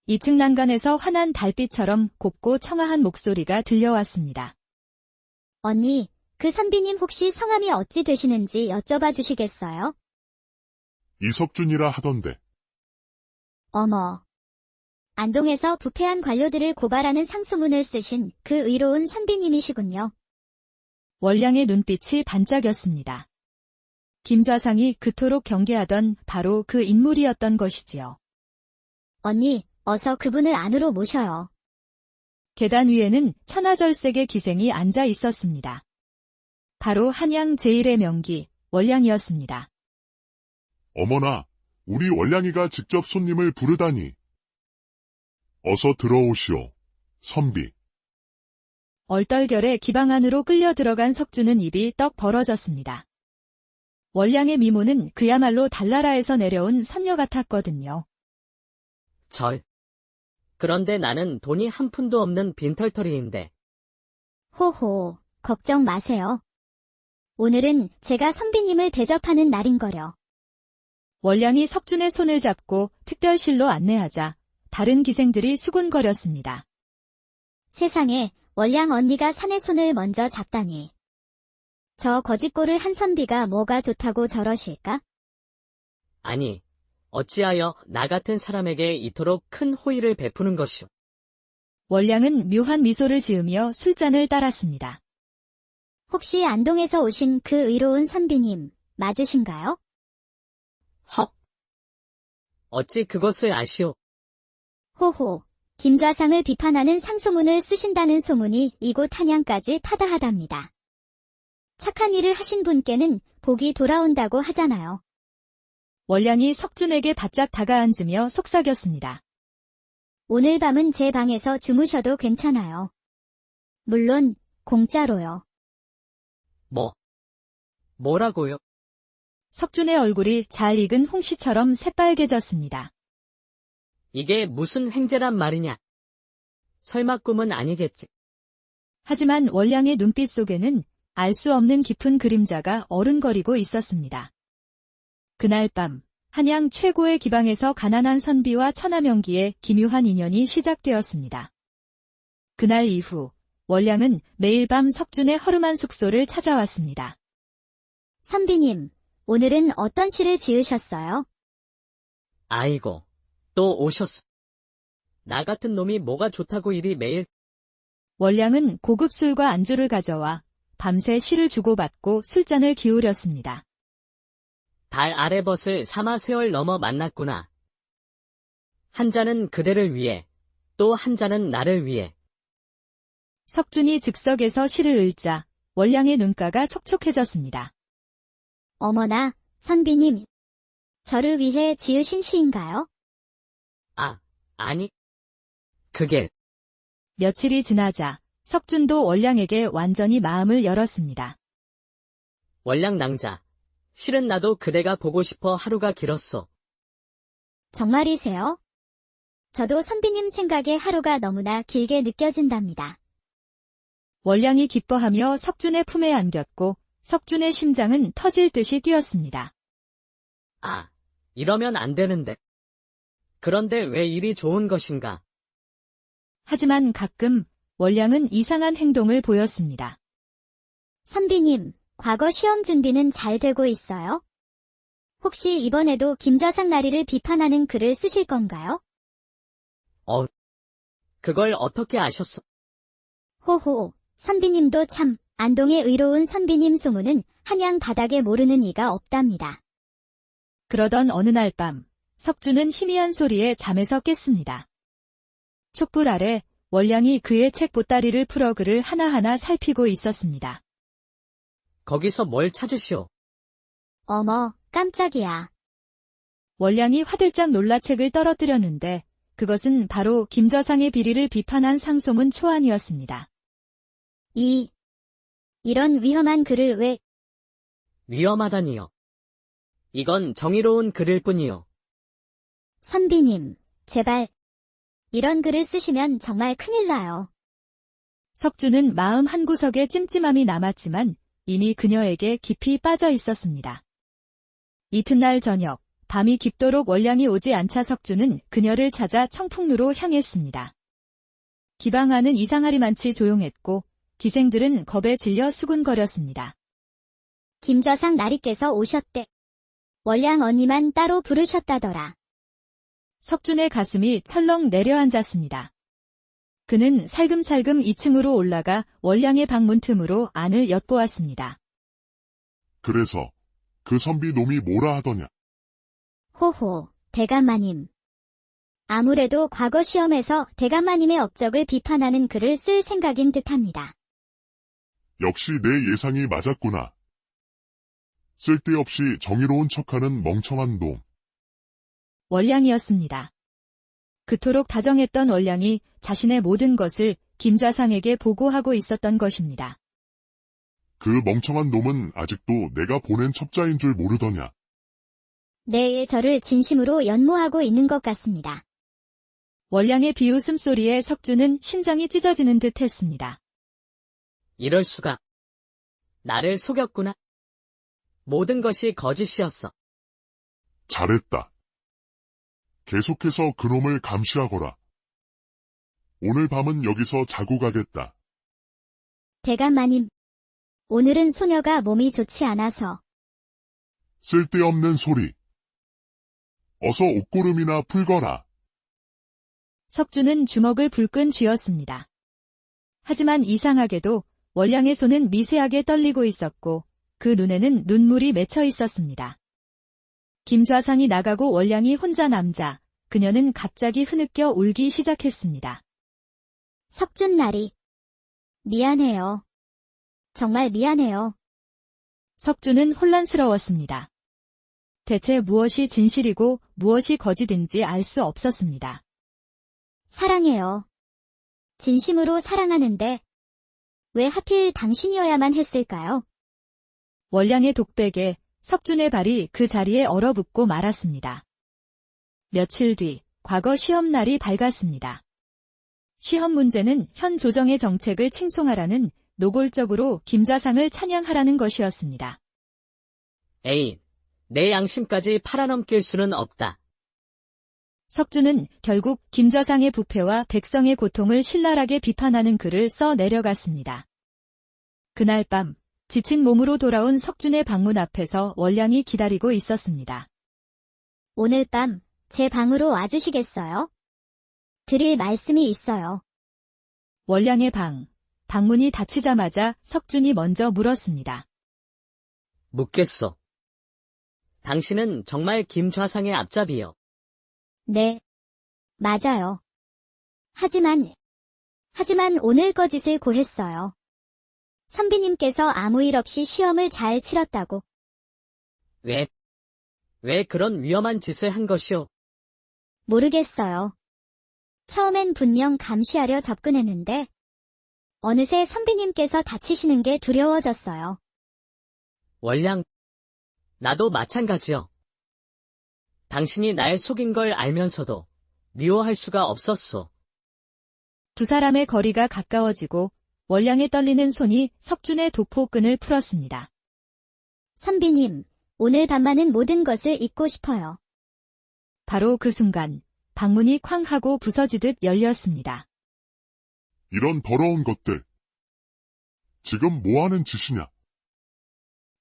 2층 난간에서 환한 달빛처럼 곱고 청아한 목소리가 들려왔습니다. 언니, 그 선비님 혹시 성함이 어찌 되시는지 여쭤봐 주시겠어요? 이석준이라 하던데. 어머. 안동에서 부패한 관료들을 고발하는 상소문을 쓰신 그 의로운 선비님이시군요. 월량의 눈빛이 반짝였습니다. 김좌상이 그토록 경계하던 바로 그 인물이었던 것이지요. 언니, 어서 그분을 안으로 모셔요. 계단 위에는 천하절색의 기생이 앉아 있었습니다. 바로 한양 제1의 명기, 월량이었습니다. 어머나, 우리 월량이가 직접 손님을 부르다니. 어서 들어오시오, 선비. 얼떨결에 기방 안으로 끌려 들어간 석준은 입이 떡 벌어졌습니다. 월량의 미모는 그야말로 달나라에서 내려온 선녀 같았거든요. 그런데 나는 돈이 한 푼도 없는 빈털터리인데. 호호, 걱정 마세요. 오늘은 제가 선비님을 대접하는 날인거려. 월량이 석준의 손을 잡고 특별실로 안내하자 다른 기생들이 수군거렸습니다. 세상에, 월량 언니가 산의 손을 먼저 잡다니. 저 거짓골을 한 선비가 뭐가 좋다고 저러실까? 아니, 어찌하여 나 같은 사람에게 이토록 큰 호의를 베푸는 것이오. 월량은 묘한 미소를 지으며 술잔을 따랐습니다. 혹시 안동에서 오신 그 의로운 선비님, 맞으신가요? 헉! 어찌 그것을 아시오? 호호, 김좌상을 비판하는 상소문을 쓰신다는 소문이 이곳 한양까지 타다하답니다. 착한 일을 하신 분께는 복이 돌아온다고 하잖아요. 월량이 석준에게 바짝 다가앉으며 속삭였습니다. 오늘 밤은 제 방에서 주무셔도 괜찮아요. 물론 공짜로요. 뭐라고요? 석준의 얼굴이 잘 익은 홍시처럼 새빨개졌습니다. 이게 무슨 횡재란 말이냐? 설마 꿈은 아니겠지? 하지만 월량의 눈빛 속에는 알 수 없는 깊은 그림자가 어른거리고 있었습니다. 그날 밤, 한양 최고의 기방에서 가난한 선비와 천하명기의 기묘한 인연이 시작되었습니다. 그날 이후, 월량은 매일 밤 석준의 허름한 숙소를 찾아왔습니다. 선비님, 오늘은 어떤 시를 지으셨어요? 아이고, 또 오셨소. 나 같은 놈이 뭐가 좋다고 이리 매일. 월량은 고급 술과 안주를 가져와 밤새 시를 주고받고 술잔을 기울였습니다. 달 아래 벗을 3화 넘어 만났구나. 한 잔은 그대를 위해, 또 한 잔은 나를 위해. 석준이 즉석에서 시를 읽자 월량의 눈가가 촉촉해졌습니다. 어머나, 선비님. 저를 위해 지으신 시인가요? 아니. 그게, 며칠이 지나자 석준도 월량에게 완전히 마음을 열었습니다. 월량 낭자. 실은 나도 그대가 보고 싶어 하루가 길었소. 정말이세요? 저도 선비님 생각에 하루가 너무나 길게 느껴진답니다. 월량이 기뻐하며 석준의 품에 안겼고 석준의 심장은 터질 듯이 뛰었습니다. 이러면 안 되는데. 그런데 왜 일이 좋은 것인가? 하지만 가끔 월량은 이상한 행동을 보였습니다. 선비님, 과거 시험 준비는 잘 되고 있어요? 혹시 이번에도 김저상 나리를 비판하는 글을 쓰실 건가요? 그걸 어떻게 아셨소? 호호, 선비님도 참, 안동의 의로운 선비님 소문은 한양 바닥에 모르는 이가 없답니다. 그러던 어느 날 밤, 석준은 희미한 소리에 잠에서 깼습니다. 촛불 아래 월량이 그의 책 보따리를 풀어 글을 하나하나 살피고 있었습니다. 거기서 뭘 찾으시오? 어머, 깜짝이야. 월량이 화들짝 놀라 책을 떨어뜨렸는데 그것은 바로 김저상의 비리를 비판한 상소문 초안이었습니다. 이런 위험한 글을 왜... 위험하다니요. 이건 정의로운 글일 뿐이요. 선비님, 제발. 이런 글을 쓰시면 정말 큰일 나요. 석준은 마음 한구석에 찜찜함이 남았지만 이미 그녀에게 깊이 빠져 있었습니다. 이튿날 저녁, 밤이 깊도록 월량이 오지 않자 석준은 그녀를 찾아 청풍루로 향했습니다. 기방 안은 이상하리만치 조용했고 기생들은 겁에 질려 수군거렸습니다. 김저상 나리께서 오셨대. 월량 언니만 따로 부르셨다더라. 석준의 가슴이 철렁 내려앉았습니다. 그는 살금살금 2층으로 올라가 월량의 방문 틈으로 안을 엿보았습니다. 그래서 그 선비 놈이 뭐라 하더냐? 호호, 대감마님. 아무래도 과거 시험에서 대감마님의 업적을 비판하는 글을 쓸 생각인 듯합니다. 역시 내 예상이 맞았구나. 쓸데없이 정의로운 척하는 멍청한 놈. 월량이었습니다. 그토록 다정했던 월량이 자신의 모든 것을 김좌상에게 보고하고 있었던 것입니다. 그 멍청한 놈은 아직도 내가 보낸 첩자인 줄 모르더냐. 네, 저를 진심으로 연모하고 있는 것 같습니다. 월량의 비웃음 소리에 석준은 심장이 찢어지는 듯 했습니다. 이럴 수가. 나를 속였구나. 모든 것이 거짓이었어. 잘했다. 계속해서 그놈을 감시하거라. 오늘 밤은 여기서 자고 가겠다. 대감마님. 오늘은 소녀가 몸이 좋지 않아서. 쓸데없는 소리. 어서 옷고름이나 풀거라. 석준은 주먹을 불끈 쥐었습니다. 하지만 이상하게도 월량의 손은 미세하게 떨리고 있었고 그 눈에는 눈물이 맺혀 있었습니다. 김좌상이 나가고 월량이 혼자 남자, 그녀는 갑자기 흐느껴 울기 시작했습니다. 석준나리. 미안해요. 정말 미안해요. 석준은 혼란스러웠습니다. 대체 무엇이 진실이고 무엇이 거짓인지 알 수 없었습니다. 사랑해요. 진심으로 사랑하는데 왜 하필 당신이어야만 했을까요? 월량의 독백에 석준의 발이 그 자리에 얼어붙고 말았습니다. 며칠 뒤, 과거 시험날이 밝았습니다. 시험 문제는 현 조정의 정책을 칭송하라는 노골적으로 김좌상을 찬양하라는 것이었습니다. 에이, 내 양심까지 팔아넘길 수는 없다. 석준은 결국 김좌상의 부패와 백성의 고통을 신랄하게 비판하는 글을 써 내려갔습니다. 그날 밤, 지친 몸으로 돌아온 석준의 방문 앞에서 월량이 기다리고 있었습니다. 오늘 밤 제 방으로 와주시겠어요? 드릴 말씀이 있어요. 월량의 방문이 닫히자마자 석준이 먼저 물었습니다. 묻겠소. 당신은 정말 김좌상의 앞잡이요. 네. 맞아요. 하지만 오늘 거짓을 고했어요. 선비님께서 아무 일 없이 시험을 잘 치렀다고. 왜 그런 위험한 짓을 한 것이오? 모르겠어요. 처음엔 분명 감시하려 접근했는데 어느새 선비님께서 다치시는 게 두려워졌어요. 월량, 나도 마찬가지요. 당신이 날 속인 걸 알면서도 미워할 수가 없었소. 두 사람의 거리가 가까워지고 월량의 떨리는 손이 석준의 도포끈을 풀었습니다. 선비님, 오늘 밤만은 모든 것을 잊고 싶어요. 바로 그 순간 방문이 쾅 하고 부서지듯 열렸습니다. 이런 더러운 것들. 지금 뭐하는 짓이냐?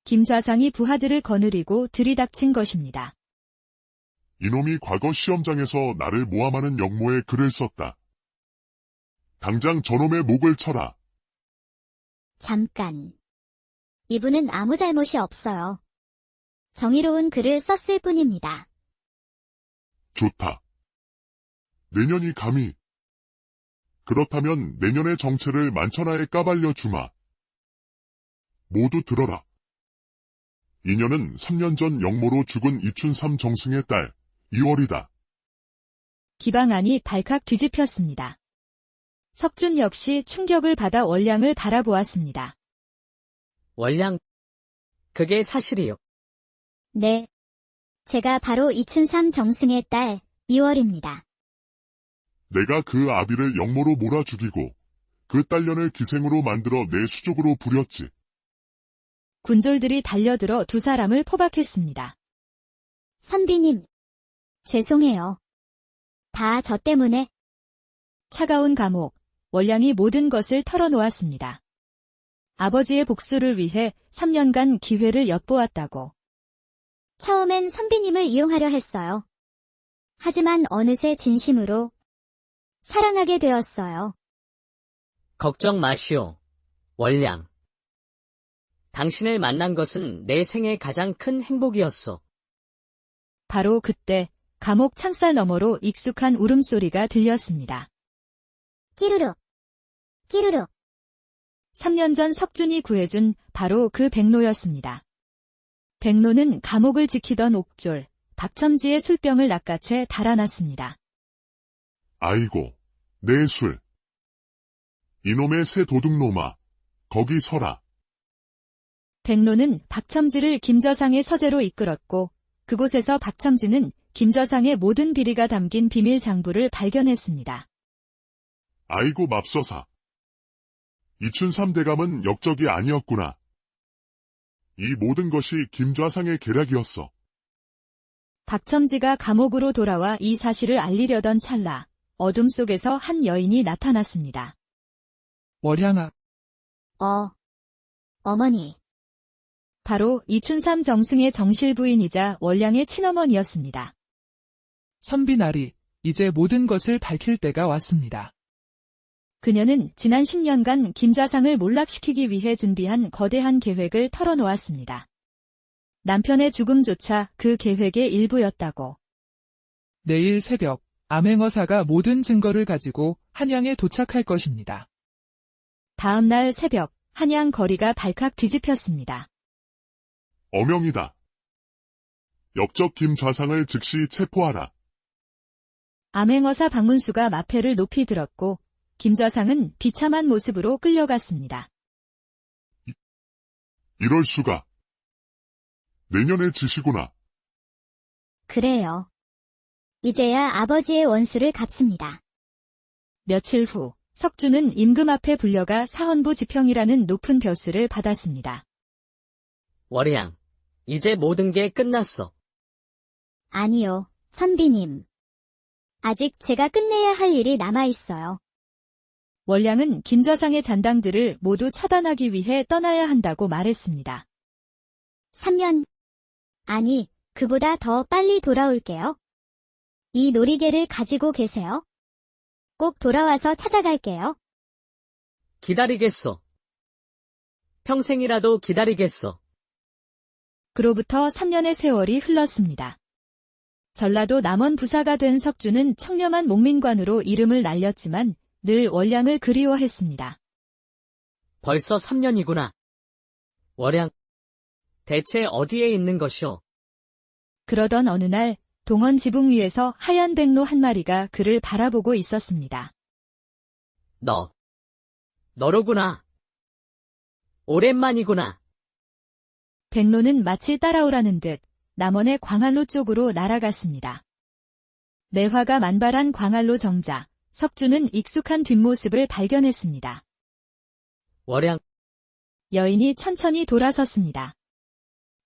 김좌상이 부하들을 거느리고 들이닥친 것입니다. 이놈이 과거 시험장에서 나를 모함하는 역모에 글을 썼다. 당장 저놈의 목을 쳐라. 잠깐. 이분은 아무 잘못이 없어요. 정의로운 글을 썼을 뿐입니다. 좋다. 내년이 감히. 그렇다면 내년의 정체를 만천하에 까발려 주마. 모두 들어라. 이년은 3년 전 역모로 죽은 이춘삼 정승의 딸, 이월이다. 기방안이 발칵 뒤집혔습니다. 석준 역시 충격을 받아 월량을 바라보았습니다. 월량, 그게 사실이요. 네. 제가 바로 이춘삼 정승의 딸, 이월입니다. 내가 그 아비를 역모로 몰아 죽이고 그 딸년을 기생으로 만들어 내 수족으로 부렸지. 군졸들이 달려들어 두 사람을 포박했습니다. 선비님, 죄송해요. 다 저 때문에. 차가운 감옥, 월량이 모든 것을 털어놓았습니다. 아버지의 복수를 위해 3년간 기회를 엿보았다고. 처음엔 선비님을 이용하려 했어요. 하지만 어느새 진심으로 사랑하게 되었어요. 걱정 마시오, 월량. 당신을 만난 것은 내 생애 가장 큰 행복이었소. 바로 그때 감옥 창살 너머로 익숙한 울음소리가 들렸습니다. 끼루룩, 끼루룩. 3년 전 석준이 구해준 바로 그 백로였습니다. 백로는 감옥을 지키던 옥졸, 박첨지의 술병을 낚아채 달아났습니다. 아이고, 내 술. 이놈의 새 도둑놈아, 거기 서라. 백로는 박첨지를 김저상의 서재로 이끌었고 그곳에서 박첨지는 김저상의 모든 비리가 담긴 비밀 장부를 발견했습니다. 아이고 맙소사. 이춘삼 대감은 역적이 아니었구나. 이 모든 것이 김좌상의 계략이었어. 박첨지가 감옥으로 돌아와 이 사실을 알리려던 찰나 어둠 속에서 한 여인이 나타났습니다. 월량아, 어머니. 바로 이춘삼 정승의 정실 부인이자 월량의 친어머니였습니다. 선비나리, 이제 모든 것을 밝힐 때가 왔습니다. 그녀는 지난 10년간 김좌상을 몰락시키기 위해 준비한 거대한 계획을 털어놓았습니다. 남편의 죽음조차 그 계획의 일부였다고. 내일 새벽, 암행어사가 모든 증거를 가지고 한양에 도착할 것입니다. 다음 날 새벽, 한양 거리가 발칵 뒤집혔습니다. 어명이다. 역적 김좌상을 즉시 체포하라. 암행어사 박문수가 마패를 높이 들었고 김좌상은 비참한 모습으로 끌려갔습니다. 이럴 수가. 내년의 짓이구나. 그래요. 이제야 아버지의 원수를 갚습니다. 며칠 후 석준은 임금 앞에 불려가 사헌부 지평이라는 높은 벼슬을 받았습니다. 월량, 이제 모든 게 끝났어. 아니요, 선비님. 아직 제가 끝내야 할 일이 남아있어요. 월량은 김저상의 잔당들을 모두 차단하기 위해 떠나야 한다고 말했습니다. 3년. 아니, 그보다 더 빨리 돌아올게요. 이 놀이개를 가지고 계세요. 꼭 돌아와서 찾아갈게요. 기다리겠소. 평생이라도 기다리겠소. 그로부터 3년의 세월이 흘렀습니다. 전라도 남원 부사가 된 석준은 청렴한 목민관으로 이름을 날렸지만 늘 월량을 그리워했습니다. 벌써 3년이구나. 월량, 대체 어디에 있는 것이오? 그러던 어느 날 동원 지붕 위에서 하얀 백로 한 마리가 그를 바라보고 있었습니다. 너로구나. 오랜만이구나. 백로는 마치 따라오라는 듯 남원의 광안로 쪽으로 날아갔습니다. 매화가 만발한 광안로 정자, 석주는 익숙한 뒷모습을 발견했습니다. 월양, 여인이 천천히 돌아섰습니다.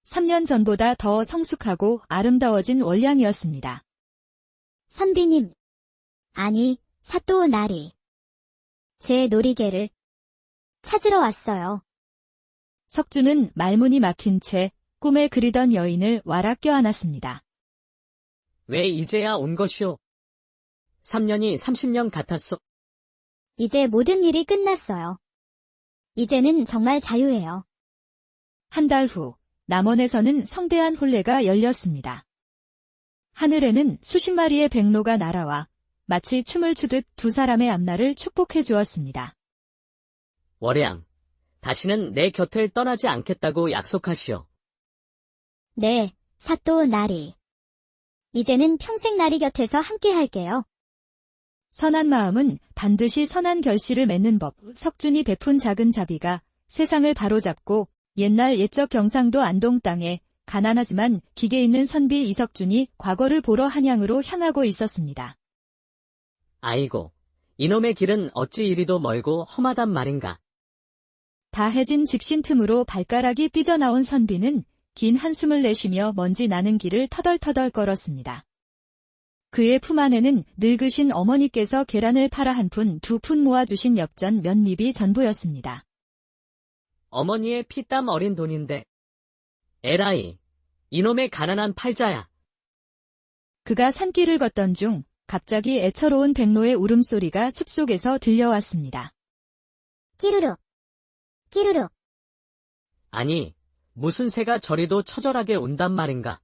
3년 전보다 더 성숙하고 아름다워진 월량이었습니다. 선비님. 아니, 사또 나리. 제 놀이개를 찾으러 왔어요. 석주는 말문이 막힌 채 꿈에 그리던 여인을 와락 껴안았습니다. 왜 이제야 온 것이오? 3년이 30년 같았소. 이제 모든 일이 끝났어요. 이제는 정말 자유해요. 한 달 후, 남원에서는 성대한 혼례가 열렸습니다. 하늘에는 수십 마리의 백로가 날아와 마치 춤을 추듯 두 사람의 앞날을 축복해 주었습니다. 월양, 다시는 내 곁을 떠나지 않겠다고 약속하시오. 네, 사또 나리. 이제는 평생 나리 곁에서 함께 할게요. 선한 마음은 반드시 선한 결실을 맺는 법. 석준이 베푼 작은 자비가 세상을 바로잡고 옛날 옛적 경상도 안동 땅에 가난하지만 기계 있는 선비 이석준이 과거를 보러 한양으로 향하고 있었습니다. 아이고, 이놈의 길은 어찌 이리도 멀고 험하단 말인가. 다해진 집신 틈으로 발가락이 삐져나온 선비는 긴 한숨을 내쉬며 먼지 나는 길을 터덜터덜 걸었습니다. 그의 품 안에는 늙으신 어머니께서 계란을 팔아 한 푼, 두 푼 모아주신 엽전 몇 입이 전부였습니다. 어머니의 피땀 어린 돈인데. 에라이, 이놈의 가난한 팔자야. 그가 산길을 걷던 중 갑자기 애처로운 백로의 울음소리가 숲속에서 들려왔습니다. 끼루룩. 끼루룩. 아니, 무슨 새가 저리도 처절하게 운단 말인가.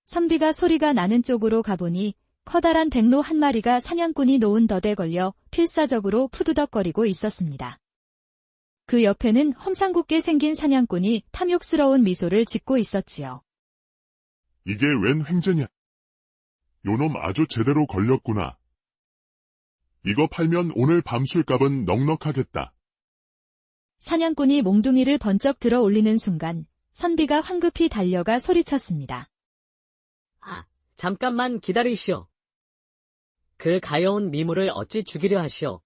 선비가 소리가 나는 쪽으로 가보니 커다란 백로 한 마리가 사냥꾼이 놓은 덫에 걸려 필사적으로 푸드덕거리고 있었습니다. 그 옆에는 험상궂게 생긴 사냥꾼이 탐욕스러운 미소를 짓고 있었지요. 이게 웬 횡재냐? 요놈 아주 제대로 걸렸구나. 이거 팔면 오늘 밤 술값은 넉넉하겠다. 사냥꾼이 몽둥이를 번쩍 들어 올리는 순간 선비가 황급히 달려가 소리쳤습니다. 잠깐만 기다리시오. 그 가여운 미물을 어찌 죽이려 하시오.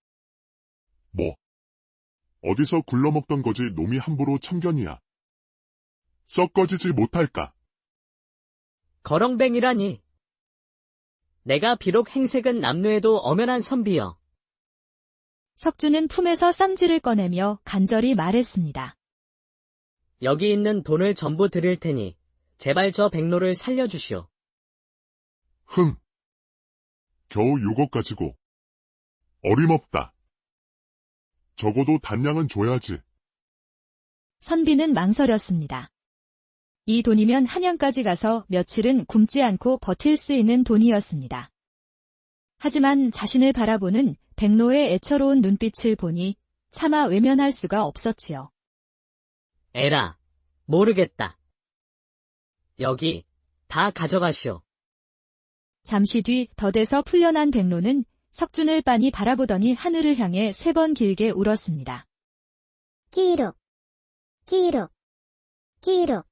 뭐? 어디서 굴러먹던 거지 놈이 함부로 참견이야. 썩 꺼지지 못할까? 거렁뱅이라니. 내가 비록 행색은 남루해도 엄연한 선비여. 석주는 품에서 쌈지를 꺼내며 간절히 말했습니다. 여기 있는 돈을 전부 드릴 테니 제발 저 백로를 살려주시오. 흥. 겨우 6억 가지고. 어림없다. 적어도 단량은 줘야지. 선비는 망설였습니다. 이 돈이면 한양까지 가서 며칠은 굶지 않고 버틸 수 있는 돈이었습니다. 하지만 자신을 바라보는 백로의 애처로운 눈빛을 보니 차마 외면할 수가 없었지요. 에라, 모르겠다. 여기, 다 가져가시오. 잠시 뒤 덫에서 풀려난 백로는 석준을 빤히 바라보더니 하늘을 향해 3번 길게 울었습니다. 끼룩. 끼룩. 끼룩.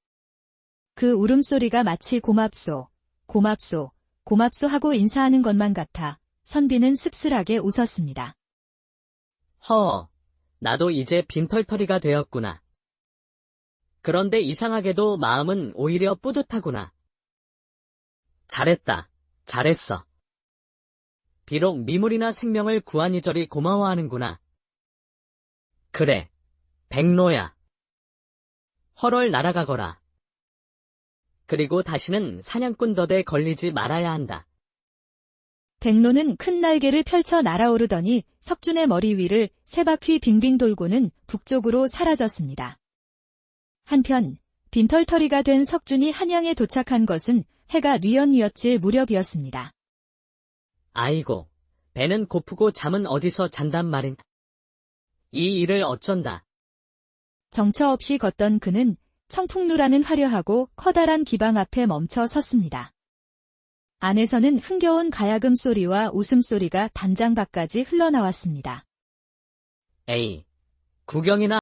그 울음소리가 마치 고맙소, 고맙소, 고맙소 하고 인사하는 것만 같아 선비는 씁쓸하게 웃었습니다. 나도 이제 빈털터리가 되었구나. 그런데 이상하게도 마음은 오히려 뿌듯하구나. 잘했다, 잘했어. 비록 미물이나 생명을 구하니저리 고마워하는구나. 그래, 백로야. 헐헐 날아가거라. 그리고 다시는 사냥꾼 덫에 걸리지 말아야 한다. 백로는 큰 날개를 펼쳐 날아오르더니 석준의 머리 위를 3바퀴 빙빙 돌고는 북쪽으로 사라졌습니다. 한편 빈털터리가 된 석준이 한양에 도착한 것은 해가 뉘엿뉘엿질 무렵이었습니다. 아이고, 배는 고프고 잠은 어디서 잔단 말인가. 이 일을 어쩐다. 정처 없이 걷던 그는 청풍루라는 화려하고 커다란 기방 앞에 멈춰 섰습니다. 안에서는 흥겨운 가야금 소리와 웃음소리가 단장 밖까지 흘러나왔습니다. 에이, 구경이나